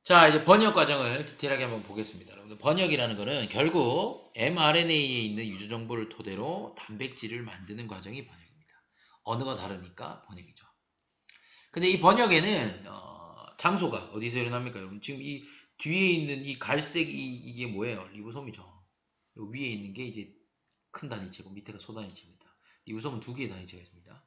자, 이제 번역 과정을 디테일하게 한번 보겠습니다. 여러분들 번역이라는 거는 결국 mRNA에 있는 유전 정보를 토대로 단백질을 만드는 과정이 번역입니다. 언어가 다르니까 번역이죠. 근데 이 번역에는 장소가 어디서 일어납니까? 여러분 지금 이 뒤에 있는 이 갈색 이게 뭐예요? 리보솜이죠. 요 위에 있는 게 이제 큰 단위체고 밑에가 소단위체입니다. 리보솜은 2개의 단위체가 있습니다.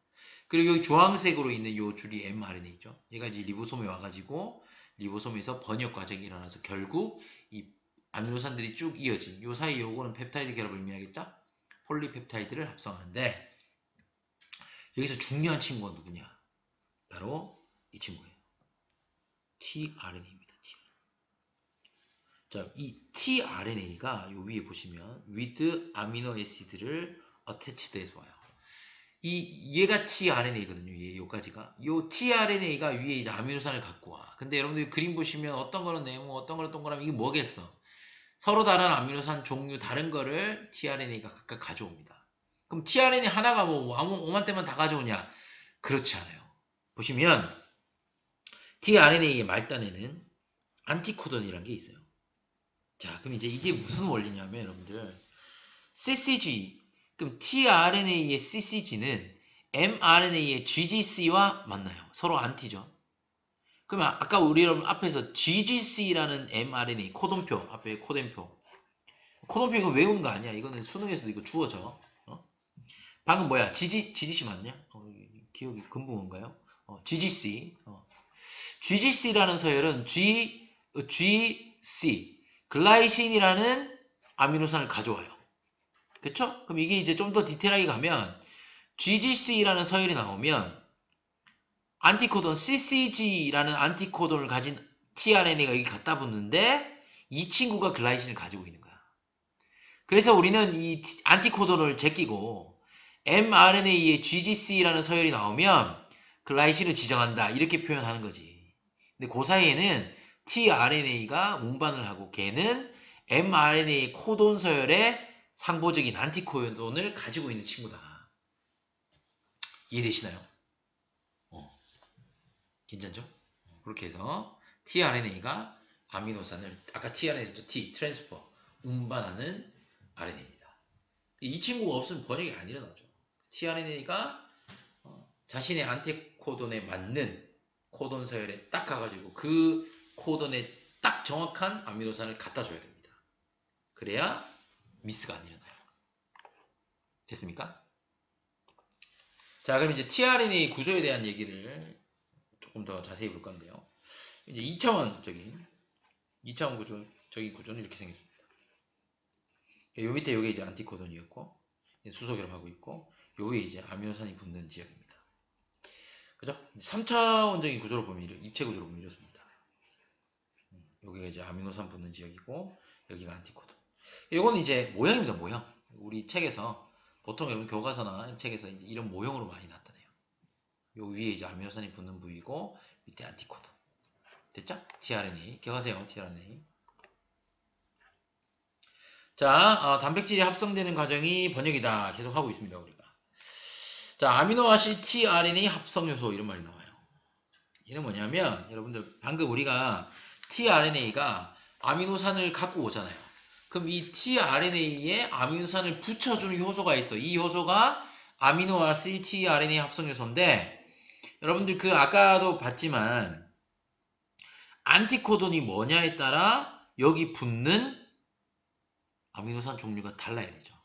그리고 여기 주황색으로 있는 요 줄이 mRNA죠. 얘가 이제 리보솜에 와가지고 리보솜에서 번역 과정이 일어나서 결국 이 아미노산들이 쭉 이어진 요 사이 요거는 펩타이드 결합을 의미하겠죠? 폴리펩타이드를 합성하는데 여기서 중요한 친구가 누구냐? 바로 이 친구예요. tRNA입니다. 자, 이 tRNA가 요 위에 보시면 with 아미노 애시드를 attached해서 와요. 얘가 tRNA거든요. 요까지가. 요 tRNA가 위에 이제 아미노산을 갖고 와. 근데 여러분들 그림 보시면 어떤 거는 네모, 어떤 거는 동그라미 이게 뭐겠어? 서로 다른 아미노산 종류 다른 거를 tRNA가 각각 가져옵니다. 그럼 tRNA 하나가 뭐 오만때만 다 가져오냐? 그렇지 않아요. 보시면 tRNA의 말단에는 안티코돈이라는 게 있어요. 자, 그럼 이제 이게 무슨 원리냐면 여러분들 CCG, 그럼 tRNA의 CCG는 mRNA의 GGC와 만나요. 서로 안티죠. 그러면 아까 우리 여러분 앞에서 GGC라는 mRNA 코돈표 앞에 코덴표 코돈표 이거 외우는 거 아니야. 이거는 수능에서도 이거 주어져. 방금 뭐야? GGC 맞냐? 기억이 금붕어인가요? GGC. GGC라는 서열은 GC 글라이신이라는 아미노산을 가져와요. 그쵸? 그럼 이게 이제 좀 더 디테일하게 가면 GGC라는 서열이 나오면 안티코돈 CCG라는 안티코돈을 가진 tRNA가 여기 갖다 붙는데 이 친구가 글라이신을 가지고 있는 거야. 그래서 우리는 이 안티코돈을 제끼고 mRNA의 GGC라는 서열이 나오면 글라이신을 지정한다 이렇게 표현하는 거지. 근데 그 사이에는 tRNA가 운반을 하고 걔는 mRNA 코돈 서열의 상보적인 안티코돈을 가지고 있는 친구다. 이해되시나요? 괜찮죠? 그렇게 해서 tRNA가 아미노산을 아까 tRNA죠. 트랜스퍼 운반하는 RNA입니다. 이 친구가 없으면 번역이 안 일어나죠. tRNA가 자신의 안티코돈에 맞는 코돈 서열에 딱 가가지고 그 코돈에 딱 정확한 아미노산을 갖다 줘야 됩니다. 그래야 미스가 안 일어나요. 됐습니까? 자, 그럼 이제 tRNA 구조에 대한 얘기를 조금 더 자세히 볼 건데요. 이제 2차원적인 구조적인 구조는 이렇게 생겼습니다. 요 밑에 요게 이제 안티코돈이었고 수소결합하고 있고 요 위에 이제 아미노산이 붙는 지역입니다. 그죠? 3차원적인 구조로 보면 입체 구조로 보면 이렇습니다. 여기가 이제 아미노산 붙는 지역이고 여기가 안티코돈. 이거는 이제 모양입니다. 모양. 우리 책에서 보통 여러분 교과서나 책에서 이제 이런 모형으로 많이 나타내요. 요 위에 이제 아미노산이 붙는 부위고 밑에 안티코돈. 됐죠? tRNA. 기억하세요. tRNA. 자, 단백질이 합성되는 과정이 번역이다. 계속 하고 있습니다. 우리가. 자, 아미노아시드 tRNA 합성 요소 이런 말이 나와요. 얘는 뭐냐면 여러분들 방금 우리가 tRNA가 아미노산을 갖고 오잖아요. 그럼 이 tRNA에 아미노산을 붙여주는 효소가 있어. 이 효소가 아미노아시드 tRNA 합성 요소인데 여러분들 그 아까도 봤지만 안티코돈이 뭐냐에 따라 여기 붙는 아미노산 종류가 달라야 되죠.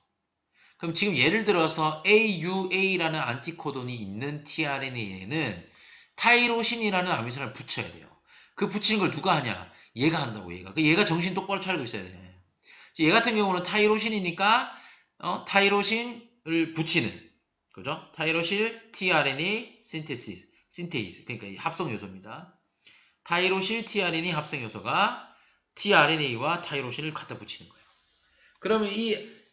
그럼 지금 예를 들어서 AUA라는 안티코돈이 있는 tRNA에는 타이로신이라는 아미노산을 붙여야 돼요. 그 붙이는 걸 누가 하냐? 얘가 한다고, 얘가. 얘가 정신 똑바로 차리고 있어야 돼. 얘 같은 경우는 타이로신이니까 타이로신을 붙이는, 그죠? 타이로실 tRNA 신테이스, 그러니까 합성 요소입니다. 타이로실 tRNA 합성 요소가 tRNA와 타이로신을 갖다 붙이는 거예요. 그러면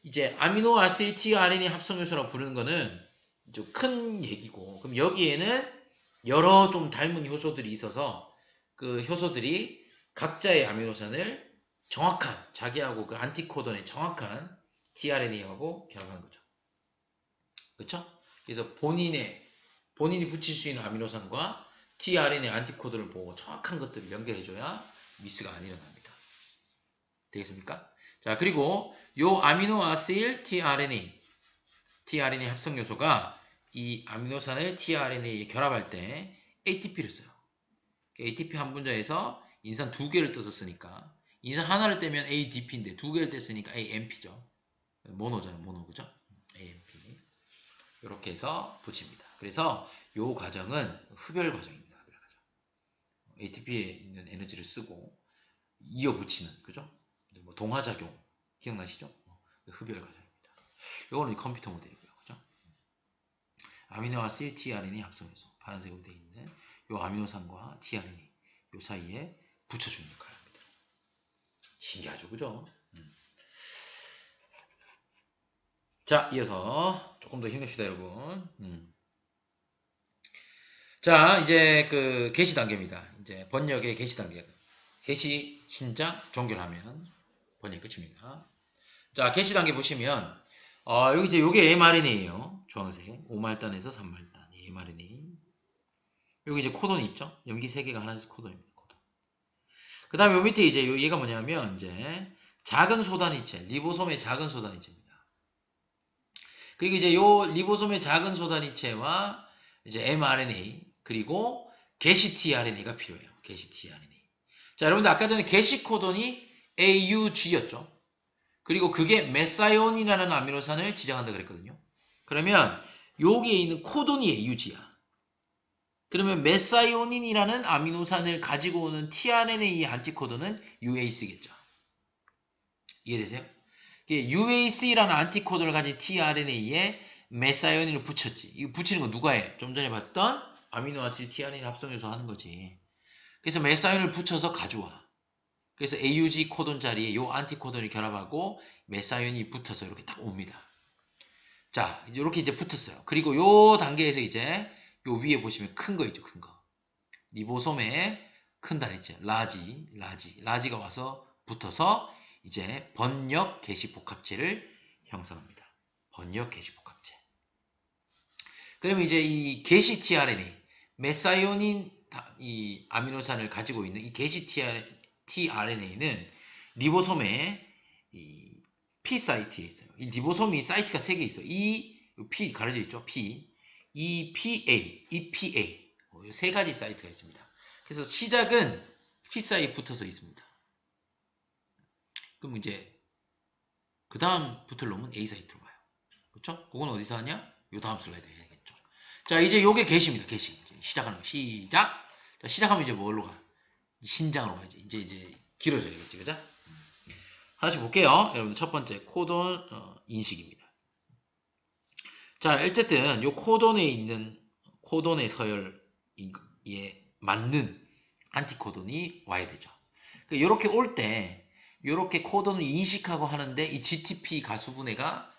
이제 아미노아시드 tRNA 합성 요소라고 부르는 거는 좀 큰 얘기고, 그럼 여기에는 여러 좀 닮은 효소들이 있어서 그 효소들이 각자의 아미노산을 정확한 자기하고 그 안티코돈의 정확한 tRNA하고 결합하는 거죠. 그렇죠? 그래서 본인이 붙일 수 있는 아미노산과 tRNA 안티코돈을 보고 정확한 것들을 연결해줘야 미스가 안 일어납니다. 되겠습니까? 자, 그리고 요 아미노아시드 tRNA 합성 요소가 이 아미노산을 tRNA에 결합할 때 ATP를 써요. ATP 한 분자에서 인산 2개를 떠서 쓰니까 인산 하나를 떼면 ADP인데 2개를 뗐으니까 AMP죠. 모노잖아요. 모노, 그죠? AMP. 이렇게 해서 붙입니다. 그래서 요 과정은 흡열 과정입니다. 흡열 과정. ATP에 있는 에너지를 쓰고 이어 붙이는, 그죠? 뭐 동화작용 기억나시죠? 흡열 과정입니다. 요거는 컴퓨터 모델이고요. 그죠? 아미노아시드 tRNA 합성요소 파란색으로 되어 있는 요 아미노산과 tRNA 요 사이에 붙여주는 역할을 합니다. 신기하죠, 그죠? 자, 이어서 조금 더 힘냅시다, 여러분. 자, 이제 그 개시 단계입니다. 이제 번역의 개시 단계. 개시, 신작, 종결하면 번역 끝입니다. 자, 개시 단계 보시면 여기 이제 요게 mRNA예요. 주황색. 5말단에서 3말단 mRNA. 여기 이제 코돈이 있죠. 염기 3개가 하나씩 코돈입니다. 코돈. 그 다음에 요 밑에 이제 얘가 뭐냐면 이제 작은 소단위체, 리보솜의 작은 소단위체입니다. 그리고 이제 요 리보솜의 작은 소단위체와 이제 mRNA 그리고 게시 tRNA가 필요해요. 게시 tRNA. 자, 여러분들 아까 전에 게시 코돈이 AUG였죠. 그리고 그게 메사이온이라는 아미노산을 지정한다 그랬거든요. 그러면 여기에 있는 코돈이 AUG야. 그러면 메사이오닌이라는 아미노산을 가지고 오는 tRNA 안티코돈은 UAC겠죠. 이해되세요? UAC라는 안티코돈을 가진 tRNA에 메사이오닌을 붙였지. 이거 붙이는 거 누가 해? 좀 전에 봤던 아미노아시드 tRNA 합성요소 하는 거지. 그래서 메사이온을 붙여서 가져와. 그래서 AUG 코돈 자리에 요 안티코돈이 결합하고 메사이온이 붙어서 이렇게 딱 옵니다. 자, 이렇게 이제 붙었어요. 그리고 요 단계에서 이제 요 위에 보시면 큰 거 있죠, 큰 거. 리보솜의 큰 단위체, 라지가 와서 붙어서 이제 번역 게시 복합체를 형성합니다. 번역 게시 복합체. 그러면 이제 이 게시 tRNA, 메사이오닌 이 아미노산을 가지고 있는 이 게시 tRNA는 리보솜의 이 P 사이트에 있어요. 이 리보솜이 사이트가 3개 있어요. 이 P 가려져 있죠. P, EPA, EPA 이 3가지 사이트가 있습니다. 그래서 시작은 P 사이트에 붙어서 있습니다. 그럼 이제 그 다음 붙을 놈은 A 사이트로 가요. 그렇죠? 그건 어디서 하냐? 요 다음 슬라이드 해야겠죠. 자, 이제 요게 게시입니다. 게시. 시작하는 거. 시작. 자, 시작하면 이제 뭘로 가? 신장으로 가야지. 이제 길어져야겠지. 그죠? 하나씩 볼게요. 여러분 첫 번째 코돈 인식입니다. 자, 어쨌든 요 코돈에 있는 코돈의 서열에 맞는 안티코돈이 와야 되죠. 이렇게 올 때 이렇게 코돈을 인식하고 하는데 이 GTP 가수분해가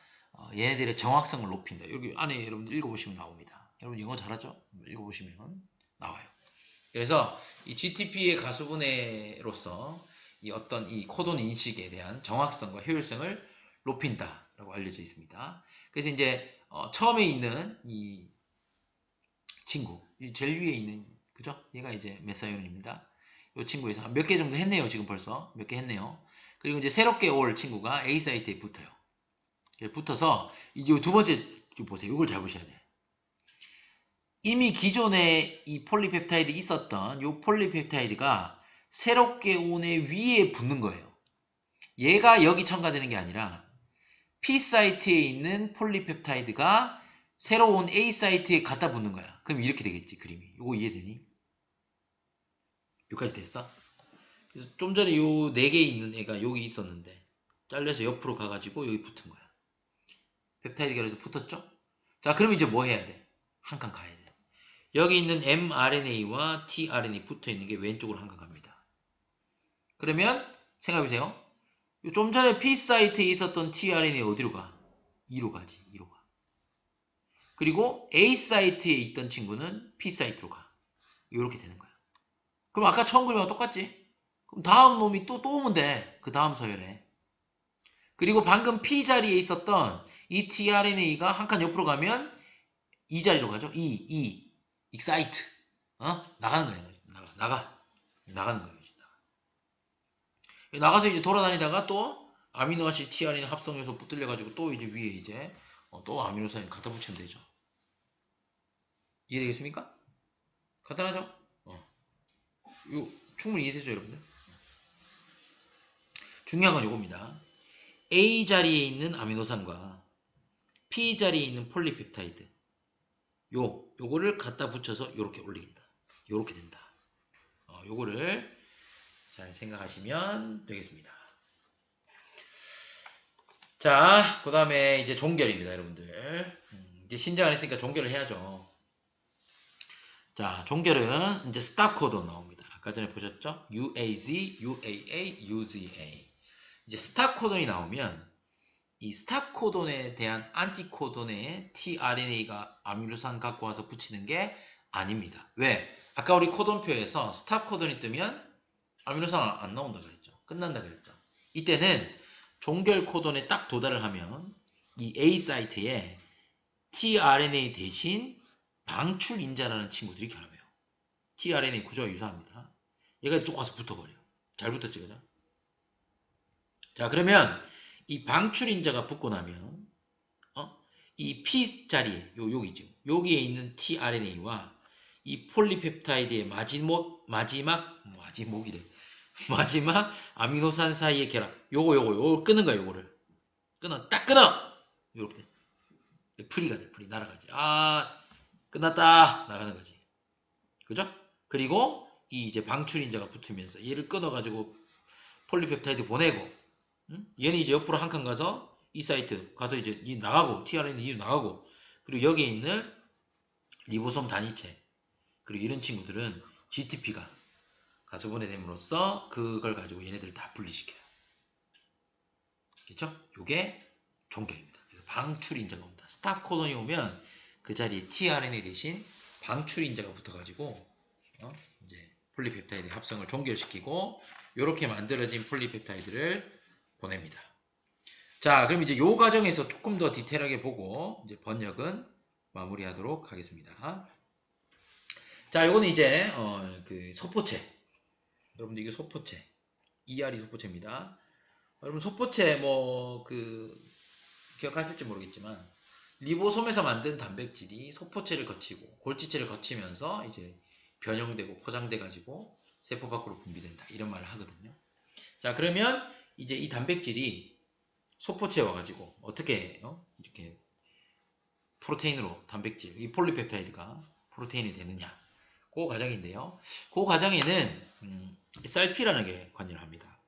얘네들의 정확성을 높인다. 여기 안에 여러분들 읽어보시면 나옵니다. 여러분 영어 잘하죠? 읽어보시면 나와요. 그래서 이 GTP의 가수분해로서 이 어떤 이 코돈 인식에 대한 정확성과 효율성을 높인다라고 알려져 있습니다. 그래서 이제 처음에 있는 이 친구, 제일 위에 있는 그죠? 얘가 이제 메사이온입니다. 이 친구에서 몇 개 정도 했네요. 지금 벌써 몇 개 했네요. 그리고 이제 새롭게 올 친구가 A 사이트에 붙어요. 붙어서 이제 두 번째 보세요. 이걸 잘 보셔야 돼요. 이미 기존에 이 폴리펩타이드 있었던 이 폴리펩타이드가 새롭게 온 애 위에 붙는 거예요. 얘가 여기 첨가되는 게 아니라 P 사이트에 있는 폴리펩타이드가 새로 온 A 사이트에 갖다 붙는 거야. 그럼 이렇게 되겠지, 그림이. 이거 이해되니? 여기까지 됐어? 그래서 좀 전에 요 4개 있는 애가 여기 있었는데 잘려서 옆으로 가가지고 여기 붙은 거야. 펩타이드가 그래서 붙었죠? 자, 그럼 이제 뭐 해야 돼? 한 칸 가야 돼. 여기 있는 mRNA와 tRNA 붙어 있는 게 왼쪽으로 한 칸 갑니다. 그러면 생각해보세요. 좀 전에 P 사이트에 있었던 tRNA 어디로 가? 2로 가지. 2로 가. 그리고 A 사이트에 있던 친구는 P 사이트로 가. 이렇게 되는 거야. 그럼 아까 처음 그림하고 똑같지? 그럼 다음 놈이 또 오면 돼. 그 다음 서열에. 그리고 방금 P 자리에 있었던 이 tRNA가 한 칸 옆으로 가면 이 자리로 가죠. excite. 나가는 거예요. 나가는 거예요. 나가서 이제 돌아다니다가 또 아미노아시드 tRNA 합성해서 붙들려가지고 또 이제 위에 이제 또 아미노산을 갖다 붙이면 되죠. 이해되겠습니까? 간단하죠? 이거 충분히 이해되죠, 여러분들? 중요한 건 이겁니다. A 자리에 있는 아미노산과 P 자리에 있는 폴리펩타이드 요거를 갖다 붙여서 요렇게 올리긴다. 요렇게 된다. 요거를 잘 생각하시면 되겠습니다. 자, 그 다음에 이제 종결입니다, 여러분들. 이제 신장 안 했으니까 종결을 해야죠. 자, 종결은 이제 스탑 코드 나옵니다. 아까 전에 보셨죠? UAZ, UAA, UZA. 이제 스탑 코돈이 나오면 이 스탑 코돈에 대한 안티코돈에 tRNA가 아미노산 갖고 와서 붙이는 게 아닙니다. 왜? 아까 우리 코돈표에서 스탑 코돈이 뜨면 아미노산 안 나온다 그랬죠. 끝난다 그랬죠. 이때는 종결 코돈에 딱 도달을 하면 이 A 사이트에 tRNA 대신 방출 인자라는 친구들이 결합해요. tRNA 구조가 유사합니다. 얘가 또 와서 붙어버려요. 잘 붙었지, 그죠? 자, 그러면 이 방출 인자가 붙고 나면 이 P 자리에 여기죠. 여기에 있는 tRNA와 이 폴리펩타이드의 마지막 아미노산 사이의 결합. 요거 끊는 거야, 요거를. 딱 끊어! 요렇게 돼. 프리가 돼, 프리. 날아가지. 끝났다! 나가는 거지. 그죠? 그리고 이 이제 방출 인자가 붙으면서 얘를 끊어가지고 폴리펩타이드 보내고, 얘는 이제 옆으로 한 칸 가서 이 사이트 가서 이제 이 나가고, tRNA 나가고, 그리고 여기에 있는 리보솜 단위체, 그리고 이런 친구들은 GTP가 가서 보내됨으로써 그걸 가지고 얘네들을 다 분리시켜요. 그렇죠? 요게 종결입니다. 그래서 방출 인자가 온다. 스탑 코돈이 오면 그 자리에 tRNA 대신 방출 인자가 붙어가지고 이제 폴리펩타이드 합성을 종결시키고 이렇게 만들어진 폴리펩타이드를 보냅니다. 자, 그럼 이제 요 과정에서 조금 더 디테일하게 보고 이제 번역은 마무리하도록 하겠습니다. 자, 요거는 이제 그 소포체. 여러분들 이게 소포체. ER이 소포체입니다. 여러분 소포체 뭐 기억하실지 모르겠지만 리보솜에서 만든 단백질이 소포체를 거치고 골지체를 거치면서 이제 변형되고 포장돼 가지고 세포 밖으로 분비된다. 이런 말을 하거든요. 자, 그러면 이제 이 단백질이 소포체에 와가지고 어떻게 이렇게 프로테인으로 단백질, 이 폴리펩타이드가 프로테인이 되느냐, 그 과정인데요. 그 과정에는 SRP라는 게 관여를 합니다.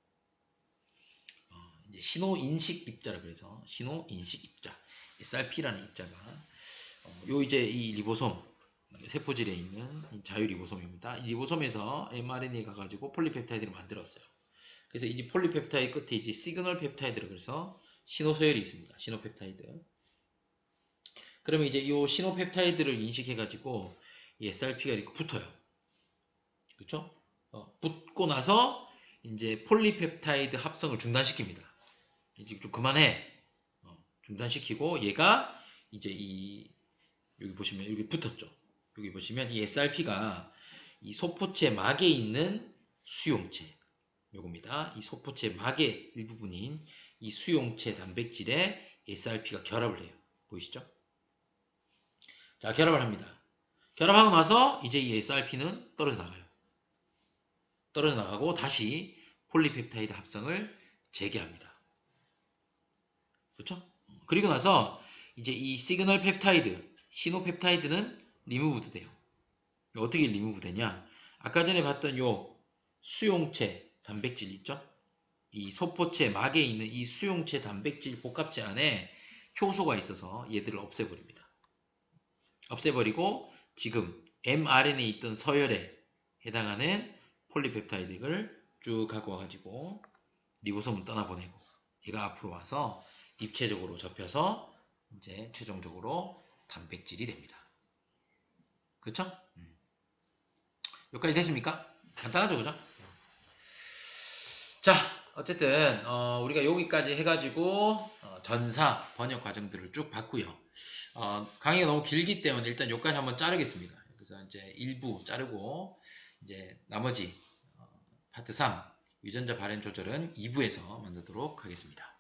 이제 신호인식 입자라 그래서 신호인식 입자, SRP라는 입자가 이제 이 리보솜 세포질에 있는 자유 리보솜입니다. 이 리보솜에서 mRNA가 가지고 폴리펩타이드를 만들었어요. 그래서 이 폴리펩타이드 끝에 이제 시그널 펩타이드라 그래서 신호 서열이 있습니다. 신호 펩타이드. 그러면 이제 이 신호 펩타이드를 인식해가지고 이 SRP가 이렇게 붙어요. 그렇죠? 붙고 나서 이제 폴리펩타이드 합성을 중단시킵니다. 이제 좀 그만해. 중단시키고 얘가 이제 여기 보시면 여기 붙었죠. 여기 보시면 이 SRP가 이 소포체 막에 있는 수용체 요겁니다. 이 소포체 막의 일부분인 이 수용체 단백질에 SRP가 결합을 해요. 보이시죠? 자, 결합을 합니다. 결합하고 나서 이제 이 SRP는 떨어져 나가요. 떨어져 나가고 다시 폴리펩타이드 합성을 재개합니다. 그렇죠? 그리고 나서 이제 이 시그널 펩타이드, 신호 펩타이드는 리무브드 돼요. 어떻게 리무브 되냐? 아까 전에 봤던 요 수용체 단백질 있죠? 이 소포체 막에 있는 이 수용체 단백질 복합체 안에 효소가 있어서 얘들을 없애버립니다. 없애버리고 지금 mRNA에 있던 서열에 해당하는 폴리펩타이드를 쭉 갖고 와가지고 리보솜을 떠나보내고 얘가 앞으로 와서 입체적으로 접혀서 이제 최종적으로 단백질이 됩니다. 그쵸? 여기까지 됐습니까? 간단하죠, 그죠? 자, 어쨌든 우리가 여기까지 해가지고 전사 번역 과정들을 쭉 봤고요. 강의가 너무 길기 때문에 일단 여기까지 한번 자르겠습니다. 그래서 이제 일부 자르고 이제 나머지 파트 3 유전자 발현 조절은 2부에서 만나도록 하겠습니다.